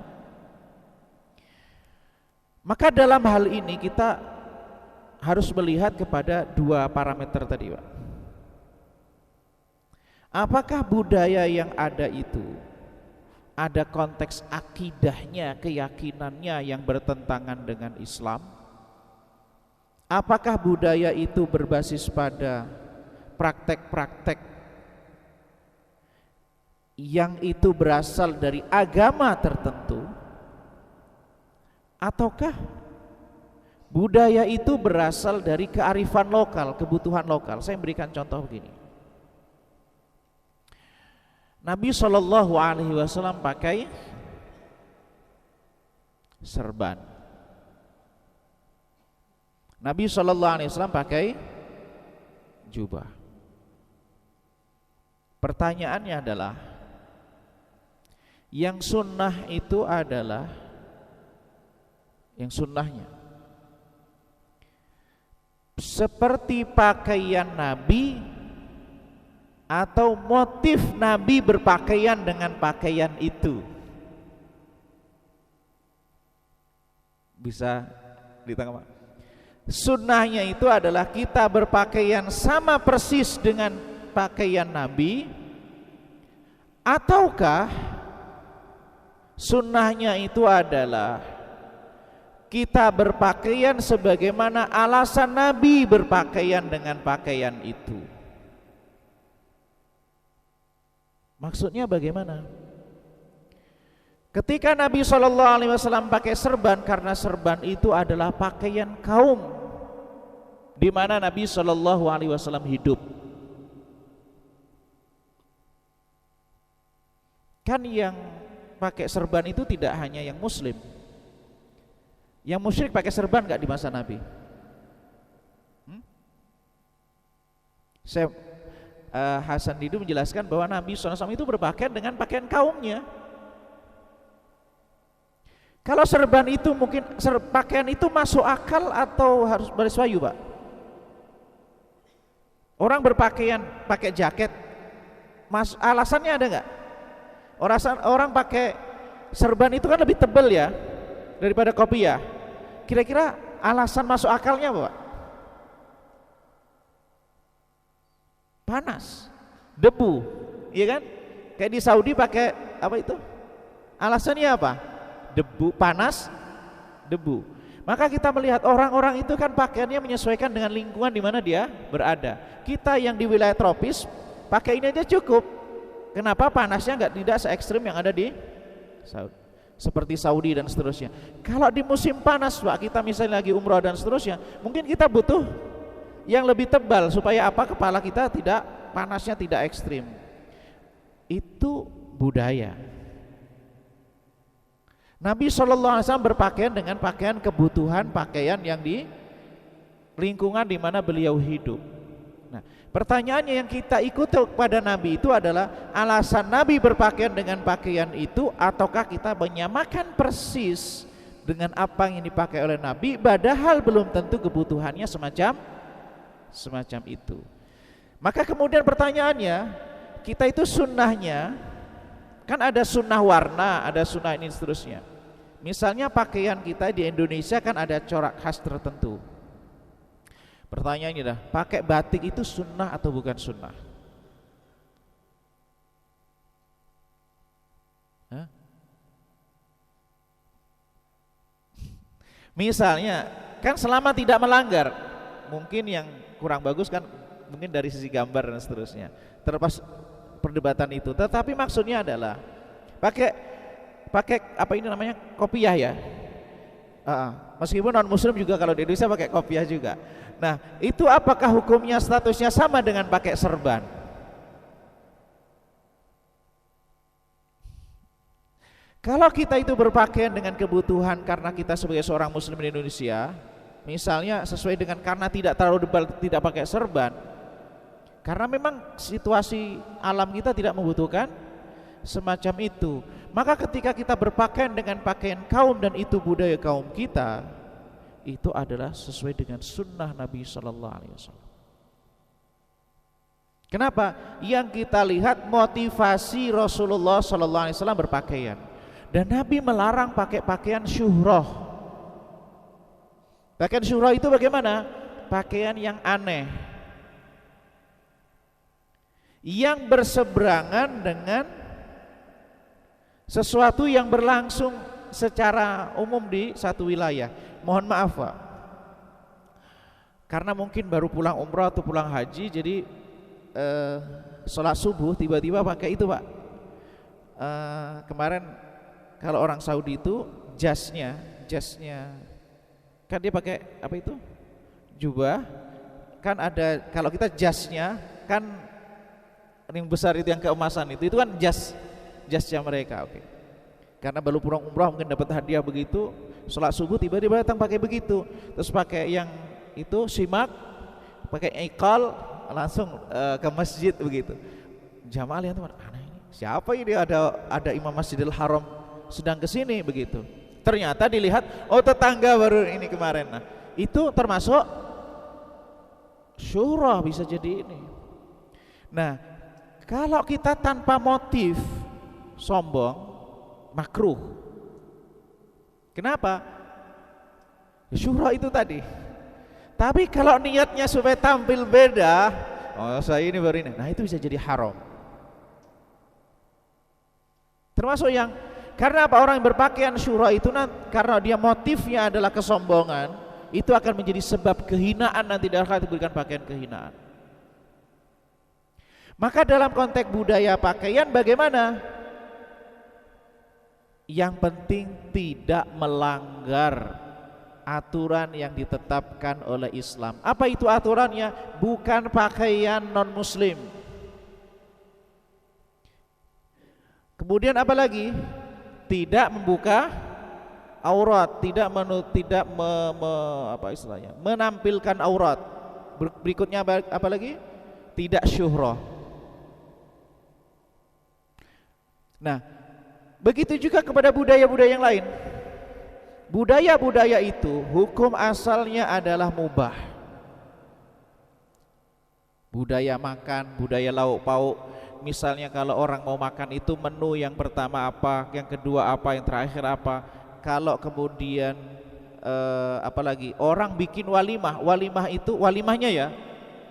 Maka dalam hal ini kita harus melihat kepada dua parameter tadi, Pak. Apakah budaya yang ada itu ada konteks akidahnya, keyakinannya yang bertentangan dengan Islam? Apakah budaya itu berbasis pada praktek-praktek yang itu berasal dari agama tertentu? Ataukah budaya itu berasal dari kearifan lokal, kebutuhan lokal? Saya berikan contoh begini. Nabi Shallallahu Alaihi Wasallam pakai serban. Nabi Shallallahu Alaihi Wasallam pakai jubah. Pertanyaannya adalah, yang sunnah itu adalah, yang sunnahnya seperti pakaian Nabi atau motif Nabi berpakaian dengan pakaian itu? Bisa ditangkap? Sunnahnya itu adalah kita berpakaian sama persis dengan pakaian Nabi, ataukah sunnahnya itu adalah kita berpakaian sebagaimana alasan Nabi berpakaian dengan pakaian itu? Maksudnya bagaimana? Ketika Nabi SAW pakai serban, karena serban itu adalah pakaian kaum di mana Nabi SAW hidup. Kan yang pakai serban itu tidak hanya yang Muslim. Yang musyrik pakai serban nggak di masa Nabi? Hasan Didu menjelaskan bahwa Nabi SAW itu berpakaian dengan pakaian kaumnya. Kalau serban itu mungkin pakaian itu masuk akal atau harus bersesuaian, Pak? Orang berpakaian pakai jaket, alasannya ada nggak? Orang pakai serban itu kan lebih tebal ya daripada kopiah. Kira-kira alasan masuk akalnya apa, Pak? Panas, debu, iya kan? Kayak di Saudi pakai apa itu? Alasannya apa? Debu, panas, debu. Maka kita melihat orang-orang itu kan pakaiannya menyesuaikan dengan lingkungan di mana dia berada. Kita yang di wilayah tropis pakai ini aja cukup. Kenapa panasnya tidak se ekstrim yang ada di Saudi, seperti Saudi dan seterusnya. Kalau di musim panas, Pak, kita misalnya lagi umroh dan seterusnya, mungkin kita butuh yang lebih tebal supaya apa? Kepala kita tidak, panasnya tidak ekstrim. Itu budaya. Nabi SAW berpakaian dengan pakaian kebutuhan, pakaian yang di lingkungan di mana beliau hidup. Nah, pertanyaannya yang kita ikuti kepada Nabi itu adalah alasan Nabi berpakaian dengan pakaian itu, ataukah kita menyamakan persis dengan apa yang dipakai oleh Nabi, padahal belum tentu kebutuhannya semacam itu. Maka kemudian pertanyaannya, kita itu sunnahnya kan ada sunnah warna, ada sunnah ini seterusnya. Misalnya pakaian kita di Indonesia kan ada corak khas tertentu. Pertanyaannya adalah, pakai batik itu sunnah atau bukan sunnah? Hah? Misalnya, kan selama tidak melanggar, mungkin yang kurang bagus kan mungkin dari sisi gambar dan seterusnya. Terlepas perdebatan itu, tetapi maksudnya adalah pakai apa ini namanya, kopiah ya. Meskipun non muslim juga kalau di Indonesia pakai kopiah juga. Nah, itu apakah hukumnya statusnya sama dengan pakai serban? Kalau kita itu berpakaian dengan kebutuhan karena kita sebagai seorang muslim di Indonesia, misalnya sesuai dengan karena tidak terlalu tebal, tidak pakai serban, karena memang situasi alam kita tidak membutuhkan semacam itu, maka ketika kita berpakaian dengan pakaian kaum dan itu budaya kaum kita, itu adalah sesuai dengan sunnah Nabi Sallallahu Alaihi Wasallam. Kenapa? Yang kita lihat motivasi Rasulullah Sallallahu Alaihi Wasallam berpakaian, dan Nabi melarang pakai pakaian syuhrah. Pakaian syuhrah itu bagaimana? Pakaian yang aneh, yang berseberangan dengan sesuatu yang berlangsung secara umum di satu wilayah. Mohon maaf, Pak, karena mungkin baru pulang umrah atau pulang haji, jadi sholat subuh tiba-tiba pakai itu, Pak. Kemarin kalau orang Saudi itu jasnya kan dia pakai apa itu, jubah kan ada. Kalau kita jasnya kan ring besar itu yang keemasan itu kan jasnya mereka. Oke. Karena baru pulang umrah mungkin dapat hadiah begitu, sholat subuh tiba-tiba datang pakai begitu, terus pakai yang itu simak, pakai ikal langsung ke masjid begitu. Jamaah lihat teman, aneh ini siapa ini, ada imam Masjidil Haram sedang kesini begitu. Ternyata dilihat, oh tetangga baru ini kemarin. Nah itu termasuk syura, bisa jadi ini. Nah kalau kita tanpa motif sombong, makruh. Kenapa? Syura itu tadi. Tapi kalau niatnya supaya tampil beda, oh saya ini baru ini, nah itu bisa jadi haram. Termasuk yang karena apa, orang yang berpakaian syura itu karena dia motifnya adalah kesombongan, itu akan menjadi sebab kehinaan dan tidak akan diberikan pakaian kehinaan. Maka dalam konteks budaya pakaian bagaimana? Yang penting tidak melanggar aturan yang ditetapkan oleh Islam. Apa itu aturannya? Bukan pakaian non-muslim. Kemudian apa lagi? Tidak membuka aurat, tidak menampilkan aurat. Berikutnya apa lagi? Tidak syuhrah. Nah, begitu juga kepada budaya-budaya yang lain. Budaya-budaya itu hukum asalnya adalah mubah. Budaya makan, budaya lauk pauk. Misalnya kalau orang mau makan itu menu yang pertama apa, yang kedua apa, yang terakhir apa. Kalau kemudian apalagi orang bikin walimah, walimah itu walimahnya ya,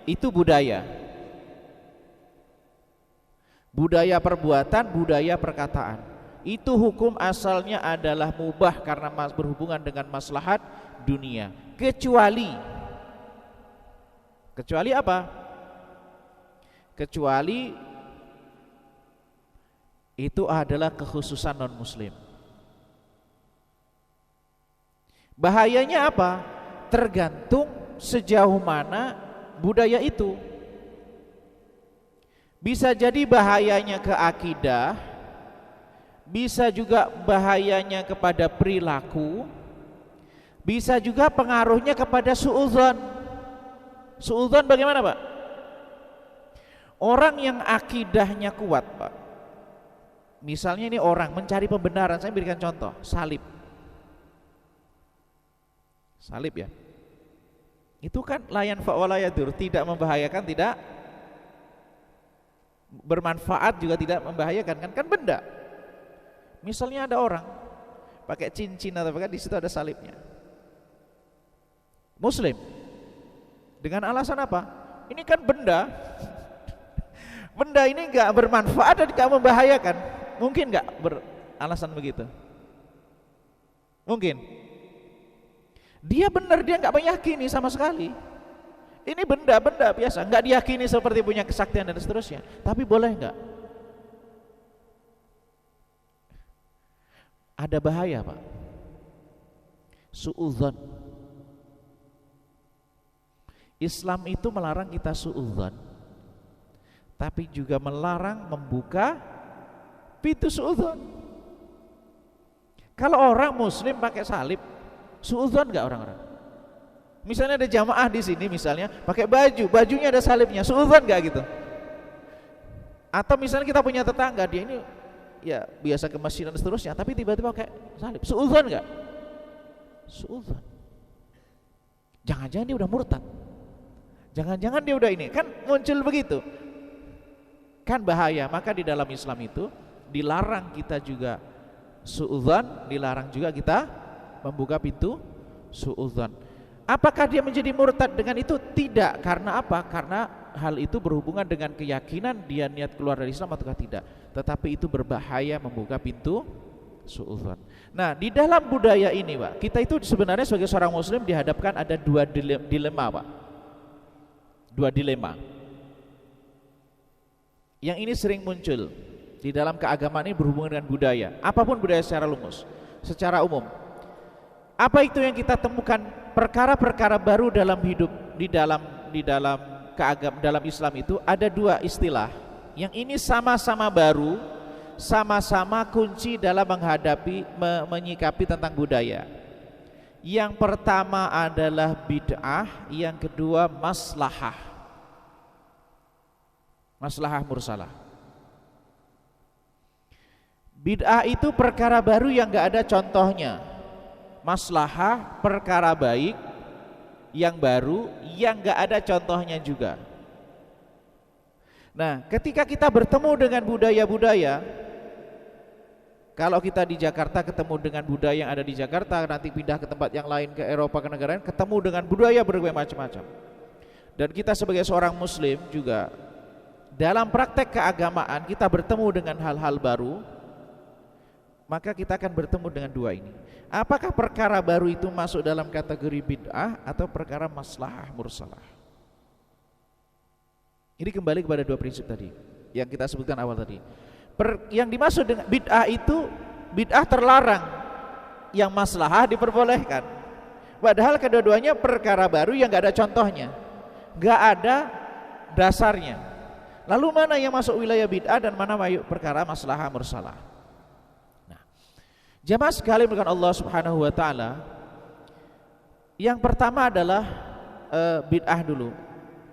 itu budaya. Budaya perbuatan, budaya perkataan. Itu hukum asalnya adalah mubah karena berhubungan dengan maslahat dunia. Kecuali apa? Kecuali itu adalah kekhususan non-muslim. Bahayanya apa? Tergantung sejauh mana budaya itu. Bisa jadi bahayanya ke akidah, bisa juga bahayanya kepada perilaku, bisa juga pengaruhnya kepada suudzon. Suudzon bagaimana Pak? Orang yang akidahnya kuat Pak, misalnya ini orang mencari pembenaran, saya berikan contoh, salib ya, itu kan layan fa'wala yadur, tidak membahayakan, tidak bermanfaat juga tidak membahayakan, kan benda. Misalnya ada orang pakai cincin atau pakai di situ ada salibnya, muslim, dengan alasan apa? Ini kan benda, benda ini enggak bermanfaat dan enggak membahayakan. Mungkin enggak beralasan begitu? Mungkin. Dia benar, dia enggak meyakini sama sekali. Ini benda-benda biasa, enggak diyakini seperti punya kesaktian dan seterusnya. Tapi boleh enggak? Ada bahaya Pak, suudzon. Islam itu melarang kita suudzon, tapi juga melarang membuka pintu suudzon. Kalau orang muslim pakai salib, suudzon enggak orang-orang? Misalnya ada jamaah di sini misalnya pakai bajunya ada salibnya, suudzon enggak gitu? Atau misalnya kita punya tetangga, dia ini ya biasa ke masjid dan seterusnya, tapi tiba-tiba pakai salib, suudzon enggak? Suudzon. Jangan-jangan dia udah murtad, jangan-jangan dia udah ini, kan muncul begitu, kan bahaya. Maka di dalam Islam itu dilarang kita juga suudzon, dilarang juga kita membuka pintu suudzon. Apakah dia menjadi murtad dengan itu? Tidak. Karena apa? Karena hal itu berhubungan dengan keyakinan dia niat keluar dari Islam ataukah tidak. Tetapi itu berbahaya membuka pintu suudzon. Nah, di dalam budaya ini Pak, kita itu sebenarnya sebagai seorang muslim dihadapkan ada dua dilema Pak. Dua dilema. Yang ini sering muncul di dalam keagamaan ini berhubungan dengan budaya. Apapun budaya secara secara umum. Apa itu yang kita temukan? Perkara-perkara baru dalam hidup, di dalam dalam Islam itu ada dua istilah. Yang ini sama-sama baru, sama-sama kunci dalam menyikapi tentang budaya. Yang pertama adalah bid'ah, yang kedua maslahah. Maslahah mursalah. Bid'ah itu perkara baru yang gak ada contohnya. Maslahah perkara baik yang baru yang gak ada contohnya juga. Nah, ketika kita bertemu dengan budaya-budaya, kalau kita di Jakarta ketemu dengan budaya yang ada di Jakarta, nanti pindah ke tempat yang lain, ke Eropa, ke negara lain, ketemu dengan budaya berbagai macam-macam. Dan kita sebagai seorang muslim juga dalam praktek keagamaan kita bertemu dengan hal-hal baru, maka kita akan bertemu dengan dua ini. Apakah perkara baru itu masuk dalam kategori bid'ah atau perkara maslahah mursalah? Ini kembali kepada dua prinsip tadi yang kita sebutkan awal tadi. Yang dimaksud dengan bid'ah itu bid'ah terlarang, yang maslahah diperbolehkan. Padahal kedua-duanya perkara baru yang gak ada contohnya, gak ada dasarnya. Lalu mana yang masuk wilayah bid'ah dan mana perkara maslahah mursalah? Nah, jamaah sekalian dengan Allah Subhanahu wa taala, yang pertama adalah bid'ah dulu.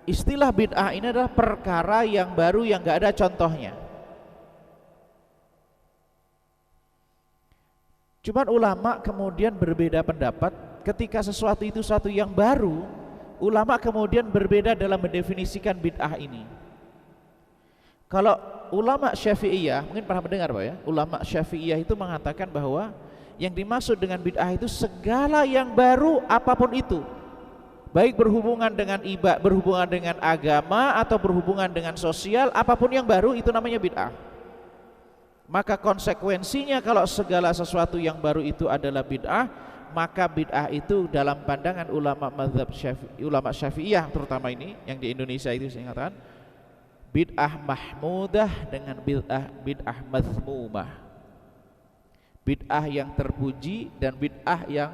Istilah bid'ah ini adalah perkara yang baru yang gak ada contohnya. Cuman ulama kemudian berbeda pendapat ketika sesuatu itu suatu yang baru. Ulama kemudian berbeda dalam mendefinisikan bid'ah ini. Kalau ulama Syafi'iyah, mungkin pernah mendengar Pak ya, ulama Syafi'iyah itu mengatakan bahwa yang dimaksud dengan bid'ah itu segala yang baru apapun itu, baik berhubungan dengan ibadah, berhubungan dengan agama atau berhubungan dengan sosial, apapun yang baru itu namanya bid'ah. Maka konsekuensinya kalau segala sesuatu yang baru itu adalah bid'ah, maka bid'ah itu dalam pandangan ulama mazhab ulama Syafi'iyah terutama ini yang di Indonesia itu saya katakan bid'ah mahmudah dengan bid'ah mazmumah. Bid'ah yang terpuji dan bid'ah yang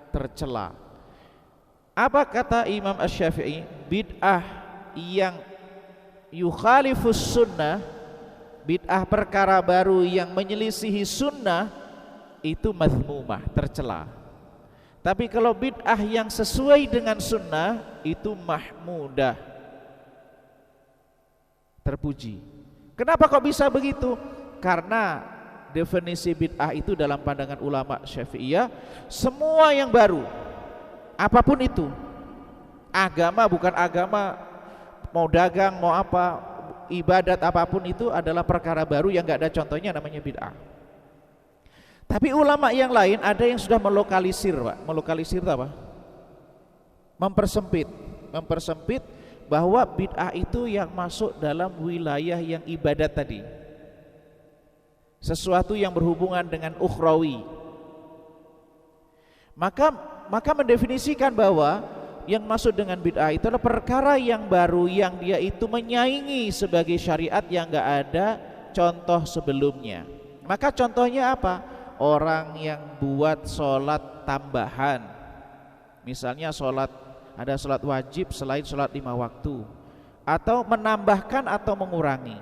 tercela. Apa kata Imam Asy-Syafi'i? Bid'ah yang yukhalifus sunnah, bid'ah perkara baru yang menyelisihi sunnah, itu mazmumah, tercela. Tapi kalau bid'ah yang sesuai dengan sunnah, itu mahmudah, terpuji. Kenapa kok bisa begitu? Karena definisi bid'ah itu dalam pandangan ulama Syafi'iyah, semua yang baru, apapun itu, agama bukan agama, mau dagang, mau apa, ibadat apapun itu adalah perkara baru yang gak ada contohnya, namanya bid'ah. Tapi ulama yang lain ada yang sudah melokalisir, Pak. Melokalisir itu apa? Mempersempit bahwa bid'ah itu yang masuk dalam wilayah yang ibadat tadi, sesuatu yang berhubungan dengan ukhrawi. Maka mendefinisikan bahwa yang masuk dengan bid'ah itu adalah perkara yang baru yang dia itu menyaingi sebagai syariat yang gak ada contoh sebelumnya. Maka contohnya apa? Orang yang buat sholat tambahan, misalnya ada sholat wajib selain sholat 5 waktu, atau menambahkan atau mengurangi,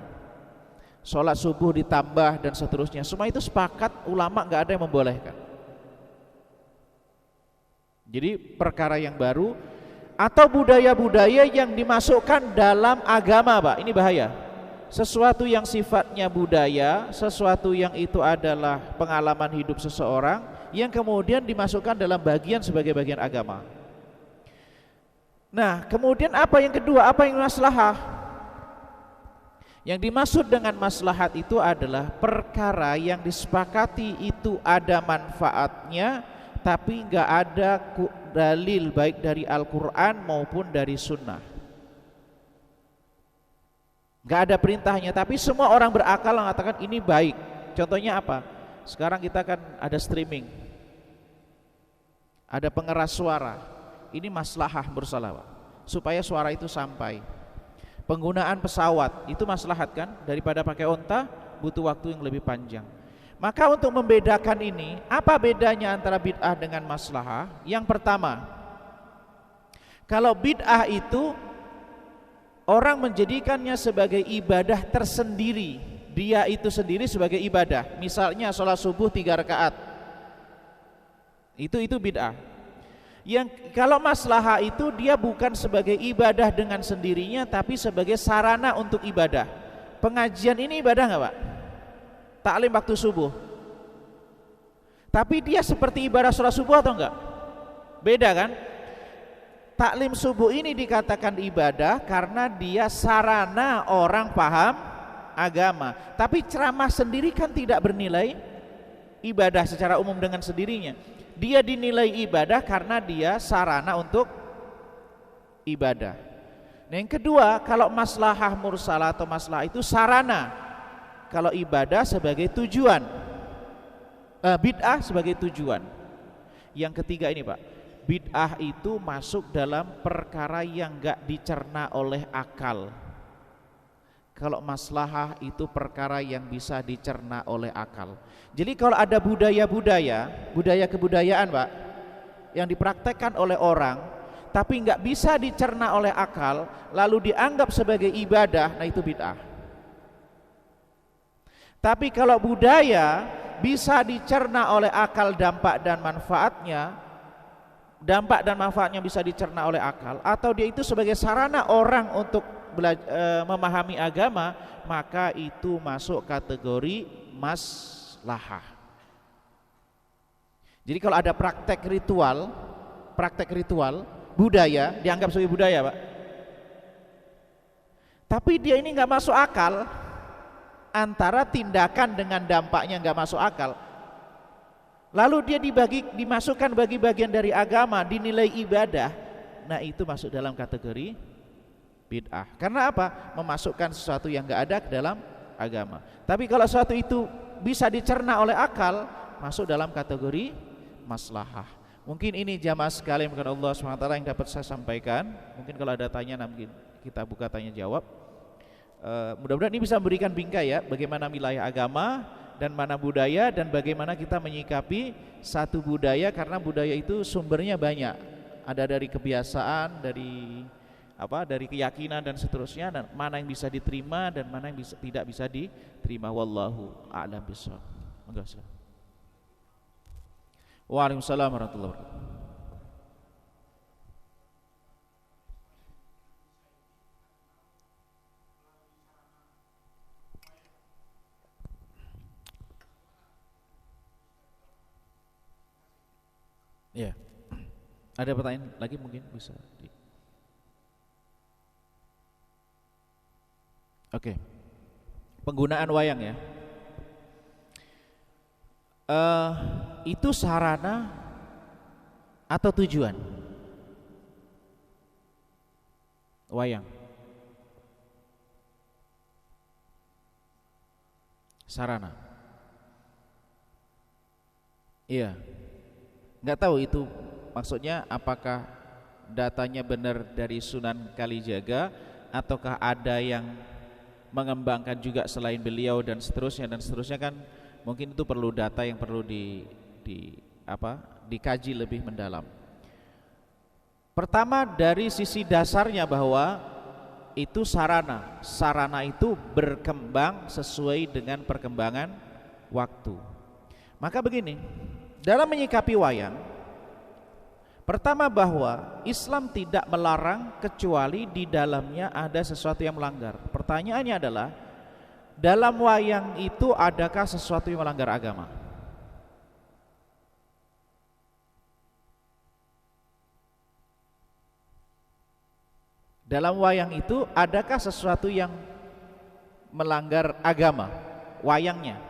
sholat subuh ditambah dan seterusnya. Semua itu sepakat ulama gak ada yang membolehkan. Jadi perkara yang baru atau budaya-budaya yang dimasukkan dalam agama, Pak, ini bahaya. Sesuatu yang sifatnya budaya, sesuatu yang itu adalah pengalaman hidup seseorang yang kemudian dimasukkan dalam bagian sebagai bagian agama. Nah, kemudian apa yang kedua? Apa yang maslahah? Yang dimaksud dengan maslahat itu adalah perkara yang disepakati itu ada manfaatnya, tapi enggak ada dalil baik dari Al-Quran maupun dari Sunnah. Enggak ada perintahnya, tapi semua orang berakal mengatakan ini baik. Contohnya apa? Sekarang kita kan ada streaming, ada pengeras suara. Ini maslahah mursalah, supaya suara itu sampai. Penggunaan pesawat itu maslahat kan, daripada pakai onta butuh waktu yang lebih panjang. Maka untuk membedakan ini, apa bedanya antara bid'ah dengan maslahah? Yang pertama, kalau bid'ah itu orang menjadikannya sebagai ibadah tersendiri, dia itu sendiri sebagai ibadah. Misalnya sholat subuh 3 rakaat, itu bid'ah. Yang kalau maslahah itu dia bukan sebagai ibadah dengan sendirinya, tapi sebagai sarana untuk ibadah. Pengajian ini ibadah nggak Pak? Taklim waktu subuh. Tapi dia seperti ibadah sholat subuh atau enggak? Beda kan? Taklim subuh ini dikatakan ibadah karena dia sarana orang paham agama. Tapi ceramah sendiri kan tidak bernilai ibadah secara umum dengan sendirinya. Dia dinilai ibadah karena dia sarana untuk ibadah. Nah, yang kedua, kalau maslahah mursalah atau maslahah itu sarana, kalau ibadah sebagai tujuan, bid'ah sebagai tujuan. Yang ketiga ini Pak, bid'ah itu masuk dalam perkara yang enggak dicerna oleh akal. Kalau maslahah itu perkara yang bisa dicerna oleh akal. Jadi kalau ada budaya kebudayaan Pak, yang dipraktekkan oleh orang tapi nggak bisa dicerna oleh akal, lalu dianggap sebagai ibadah, nah itu bid'ah. Tapi kalau budaya bisa dicerna oleh akal dampak dan manfaatnya bisa dicerna oleh akal, atau dia itu sebagai sarana orang untuk memahami agama, maka itu masuk kategori maslahah. Jadi kalau ada praktek ritual budaya dianggap sebagai budaya Pak, tapi dia ini nggak masuk akal, antara tindakan dengan dampaknya nggak masuk akal, lalu dia dimasukkan bagi bagian dari agama, dinilai ibadah, nah itu masuk dalam kategori bid'ah. Karena apa? Memasukkan sesuatu yang enggak ada ke dalam agama. Tapi kalau sesuatu itu bisa dicerna oleh akal, masuk dalam kategori maslahah. Mungkin ini jamaah sekalian, bukan Allah SWT yang dapat saya sampaikan. Mungkin kalau ada tanya nanti kita buka tanya jawab. Mudah-mudahan ini bisa memberikan bingkai ya, bagaimana wilayah agama dan mana budaya, dan bagaimana kita menyikapi satu budaya, karena budaya itu sumbernya banyak. Ada dari kebiasaan, dari keyakinan dan seterusnya, dan mana yang bisa diterima dan mana yang tidak bisa diterima. Wallahu a'lam bishawab. Monggo. Waalaikumsalam warahmatullahi wabarakatuh. Ya. Ada pertanyaan lagi mungkin bisa Oke. Penggunaan wayang ya. Itu sarana atau tujuan? Wayang. Sarana. Iya. Nggak tahu itu maksudnya apakah datanya benar dari Sunan Kalijaga ataukah ada yang mengembangkan juga selain beliau dan seterusnya kan mungkin itu perlu data yang perlu dikaji lebih mendalam. Pertama dari sisi dasarnya bahwa itu sarana itu berkembang sesuai dengan perkembangan waktu. Maka begini, dalam menyikapi wayang, pertama bahwa Islam tidak melarang kecuali di dalamnya ada sesuatu yang melanggar. Pertanyaannya adalah, dalam wayang itu adakah sesuatu yang melanggar agama? Dalam wayang itu adakah sesuatu yang melanggar agama? Wayangnya.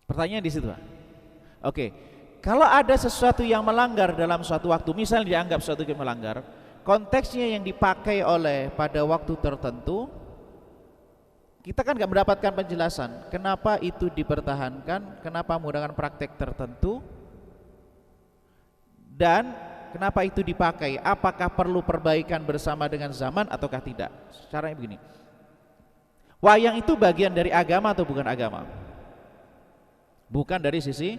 Pertanyaan di situ. Oke, kalau ada sesuatu yang melanggar dalam suatu waktu, misalnya dianggap sesuatu yang melanggar, konteksnya yang dipakai oleh pada waktu tertentu, kita kan nggak mendapatkan penjelasan kenapa itu dipertahankan, kenapa menggunakan praktek tertentu, dan kenapa itu dipakai, apakah perlu perbaikan bersama dengan zaman ataukah tidak. Caranya begini, wayang itu bagian dari agama atau bukan agama? Bukan dari sisi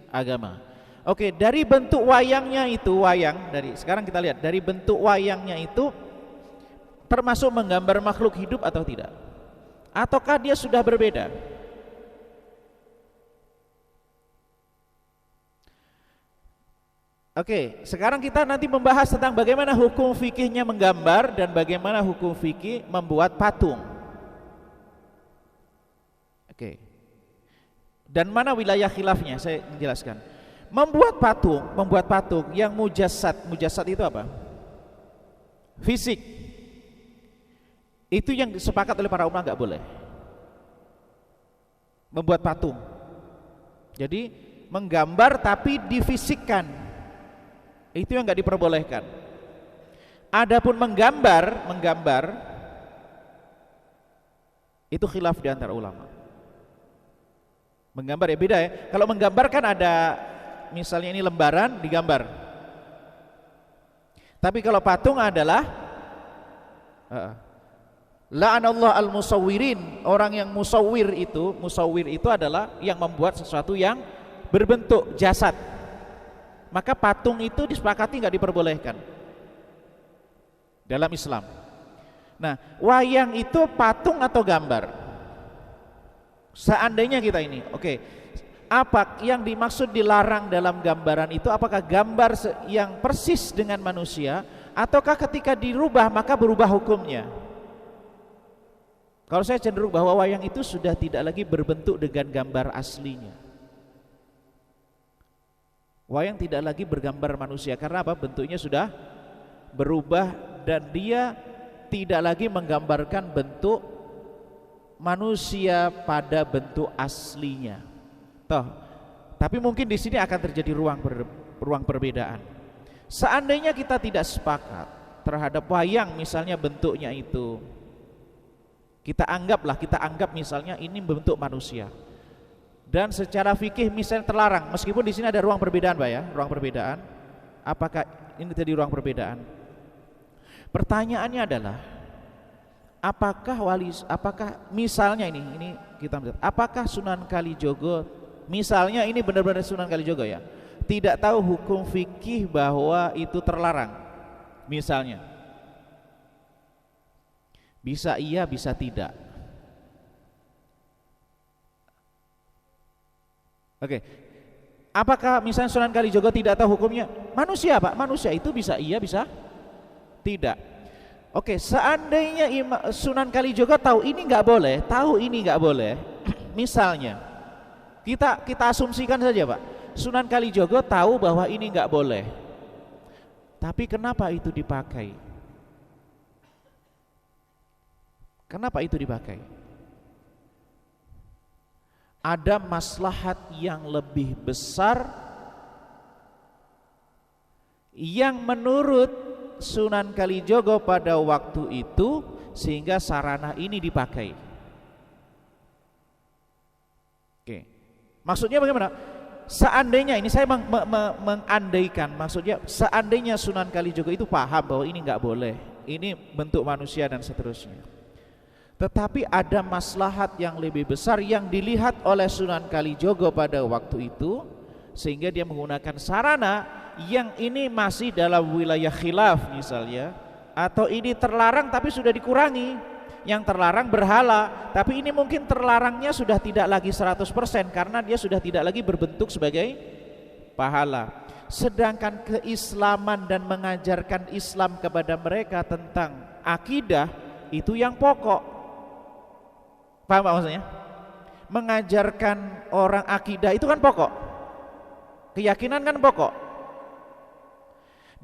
agama. Oke, dari bentuk wayangnya itu, dari sekarang kita lihat dari bentuk wayangnya itu termasuk menggambar makhluk hidup atau tidak? Ataukah dia sudah berbeda? Oke, sekarang kita nanti membahas tentang bagaimana hukum fikihnya menggambar dan bagaimana hukum fikih membuat patung. Oke. Dan mana wilayah khilafnya? Saya menjelaskan. Membuat patung yang mujassad itu apa? Fisik. Itu yang disepakat oleh para ulama nggak boleh. Membuat patung. Jadi menggambar tapi difisikkan. Itu yang nggak diperbolehkan. Adapun menggambar itu khilaf di antara ulama. Menggambar ya beda ya. Kalau menggambar kan ada misalnya ini lembaran digambar. Tapi kalau patung adalah la'anallahu al-musawwirin, orang yang musawwir itu adalah yang membuat sesuatu yang berbentuk jasad. Maka patung itu disepakati nggak diperbolehkan dalam Islam. Nah, wayang itu patung atau gambar? Seandainya kita ini, oke, apa yang dimaksud dilarang dalam gambaran itu? Apakah gambar yang persis dengan manusia, ataukah ketika dirubah maka berubah hukumnya? Kalau saya cenderung bahwa wayang itu sudah tidak lagi berbentuk dengan gambar aslinya. Wayang tidak lagi bergambar manusia karena apa? Bentuknya sudah berubah dan dia tidak lagi menggambarkan bentuk manusia pada bentuk aslinya. Tapi mungkin di sini akan terjadi ruang perbedaan. Seandainya kita tidak sepakat terhadap wayang misalnya bentuknya itu, kita anggap misalnya ini bentuk manusia. Dan secara fikih misalnya terlarang, meskipun di sini ada ruang perbedaan, Pak ya, ruang perbedaan. Apakah ini tadi ruang perbedaan? Pertanyaannya adalah, apakah misalnya ini kita melihat, apakah Sunan Kalijogo, misalnya ini benar-benar Sunan Kalijogo ya, tidak tahu hukum fikih bahwa itu terlarang, misalnya, bisa iya, bisa tidak. Oke, apakah misalnya Sunan Kalijogo tidak tahu hukumnya? Manusia Pak, manusia itu bisa iya, bisa tidak. Oke, seandainya Sunan Kalijogo tahu ini nggak boleh, tahu ini nggak boleh, misalnya kita asumsikan saja Pak, Sunan Kalijogo tahu bahwa ini nggak boleh, tapi kenapa itu dipakai? Kenapa itu dipakai? Ada maslahat yang lebih besar yang menurut Sunan Kalijogo pada waktu itu sehingga sarana ini dipakai. Oke. Maksudnya bagaimana? Seandainya ini saya mengandaikan, maksudnya seandainya Sunan Kalijogo itu paham bahwa ini nggak boleh, ini bentuk manusia dan seterusnya. Tetapi ada maslahat yang lebih besar yang dilihat oleh Sunan Kalijogo pada waktu itu sehingga dia menggunakan sarana yang ini masih dalam wilayah khilaf misalnya, atau ini terlarang tapi sudah dikurangi. Yang terlarang berhala, tapi ini mungkin terlarangnya sudah tidak lagi 100% karena dia sudah tidak lagi berbentuk sebagai pahala. Sedangkan keislaman dan mengajarkan Islam kepada mereka tentang akidah itu yang pokok. Paham Pak maksudnya? Mengajarkan orang akidah itu kan pokok, keyakinan kan pokok.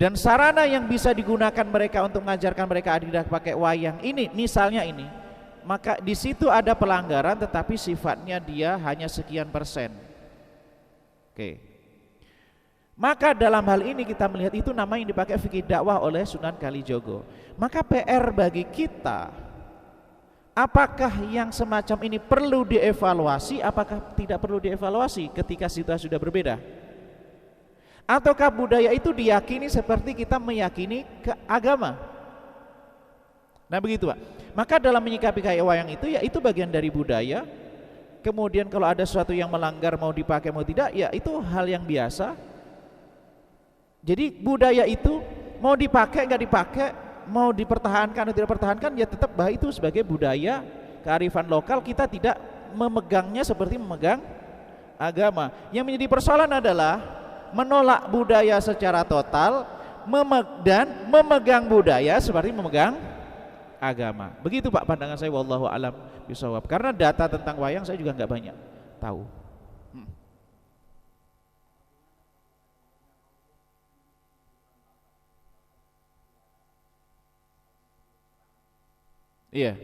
Dan sarana yang bisa digunakan mereka untuk mengajarkan mereka akidah pakai wayang ini, misalnya ini, maka di situ ada pelanggaran tetapi sifatnya dia hanya sekian persen. Oke. Maka dalam hal ini kita melihat itu nama yang dipakai fikih dakwah oleh Sunan Kalijogo. Maka PR bagi kita, apakah yang semacam ini perlu dievaluasi, apakah tidak perlu dievaluasi ketika situasi sudah berbeda? Ataukah budaya itu diyakini seperti kita meyakini ke agama? Nah begitu Pak. Maka dalam menyikapi kayak wayang itu, ya itu bagian dari budaya. Kemudian kalau ada sesuatu yang melanggar mau dipakai mau tidak, ya itu hal yang biasa. Jadi budaya itu mau dipakai nggak dipakai, mau dipertahankan atau tidak dipertahankan, ya tetap bahwa itu sebagai budaya kearifan lokal. Kita tidak memegangnya seperti memegang agama. Yang menjadi persoalan adalah menolak budaya secara total dan memegang budaya seperti memegang agama. Begitu Pak pandangan saya, wallahu alam bisawab. Karena data tentang wayang saya juga nggak banyak tahu. Iya.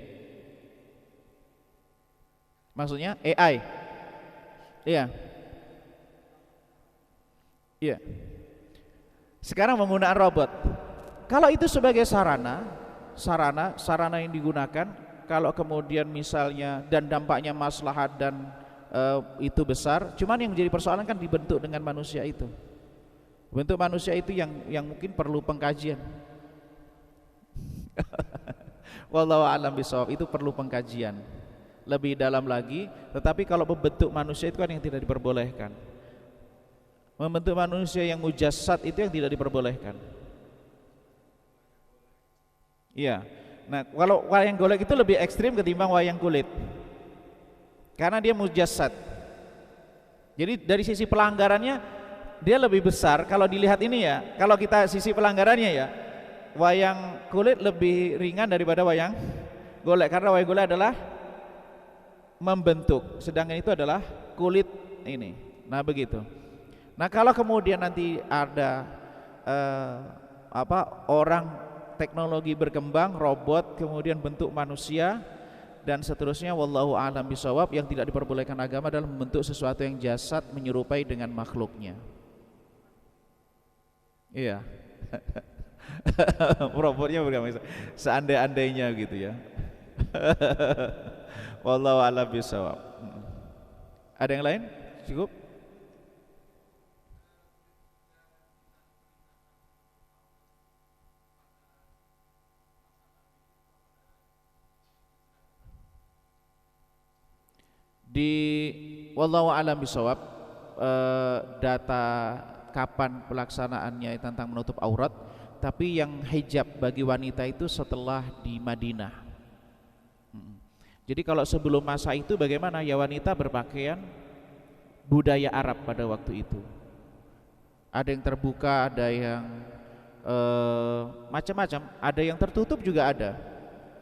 Maksudnya AI. Iya. Iya. Sekarang menggunakan robot. Kalau itu sebagai sarana yang digunakan, kalau kemudian misalnya dan dampaknya maslahat dan itu besar, cuman yang menjadi persoalan kan dibentuk dengan manusia itu. Bentuk manusia itu yang mungkin perlu pengkajian. Wallahu a'lam bishawab, itu perlu pengkajian lebih dalam lagi. Tetapi kalau membentuk manusia itu kan yang tidak diperbolehkan. Membentuk manusia yang mujassad itu yang tidak diperbolehkan. Iya. Nah, kalau wayang golek itu lebih ekstrim ketimbang wayang kulit. Karena dia mujassad. Jadi dari sisi pelanggarannya dia lebih besar kalau dilihat ini ya. Kalau kita sisi pelanggarannya ya, wayang kulit lebih ringan daripada wayang golek, karena wayang golek adalah membentuk, sedangkan itu adalah kulit ini. Nah begitu. Nah kalau kemudian nanti ada orang teknologi berkembang, robot kemudian bentuk manusia dan seterusnya, wallahu a'lam bishawab, yang tidak diperbolehkan agama adalah membentuk sesuatu yang jasad menyerupai dengan makhluknya. Iya. Robotnya bergambar seandai-andainya gitu ya. Wallahu a'lam bishawab. Ada yang lain? Cukup? Di wallahu a'lam bishawab, data kapan pelaksanaannya tentang menutup aurat, tapi yang hijab bagi wanita itu setelah di Madinah. Jadi kalau sebelum masa itu bagaimana ya, wanita berpakaian budaya Arab pada waktu itu. Ada yang terbuka, ada yang macam-macam, ada yang tertutup juga ada.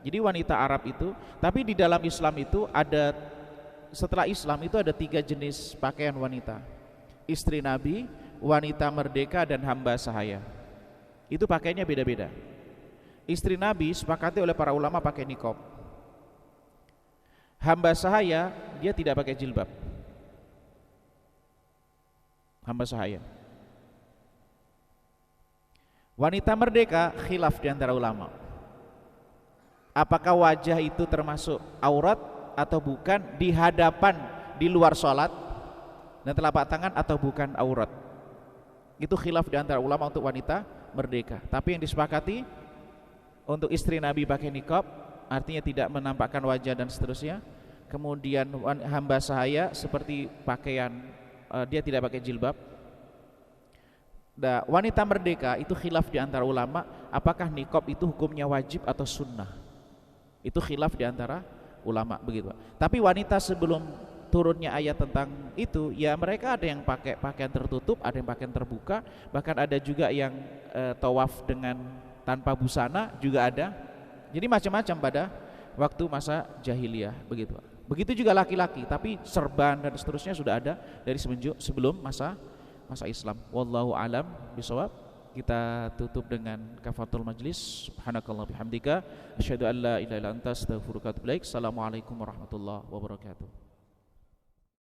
Jadi wanita Arab itu, tapi di dalam Islam itu ada, setelah Islam itu ada 3 jenis pakaian wanita: istri Nabi, wanita merdeka, dan hamba sahaya. Itu pakaiannya beda-beda. Istri Nabi sepakati oleh para ulama pakai niqab. Hamba sahaya dia tidak pakai jilbab. Hamba sahaya. Wanita merdeka khilaf di antara ulama. Apakah wajah itu termasuk aurat atau bukan, di hadapan di luar sholat, dan telapak tangan atau bukan aurat. Itu khilaf di antara ulama untuk wanita merdeka. Tapi yang disepakati untuk istri Nabi pakai niqab, artinya tidak menampakkan wajah dan seterusnya. Kemudian hamba sahaya seperti pakaian, dia tidak pakai jilbab. Nah, wanita merdeka itu khilaf di antara ulama, apakah niqab itu hukumnya wajib atau sunnah. Itu khilaf di antara ulama begitu. Tapi wanita sebelum turunnya ayat tentang itu, ya mereka ada yang pakai pakaian tertutup, ada yang pakaian terbuka, bahkan ada juga yang tawaf dengan tanpa busana juga ada. Jadi macam-macam pada waktu masa jahiliyah begitu. Begitu juga laki-laki, tapi serban dan seterusnya sudah ada dari sebelum masa Islam. Wallahu alam bisawab. Kita tutup dengan kafaratul majlis. Subhanakallah bihamdika asyhadu an la ilaha illa anta astaghfiruka wa atubu ilaik. Assalamualaikum warahmatullahi wabarakatuh.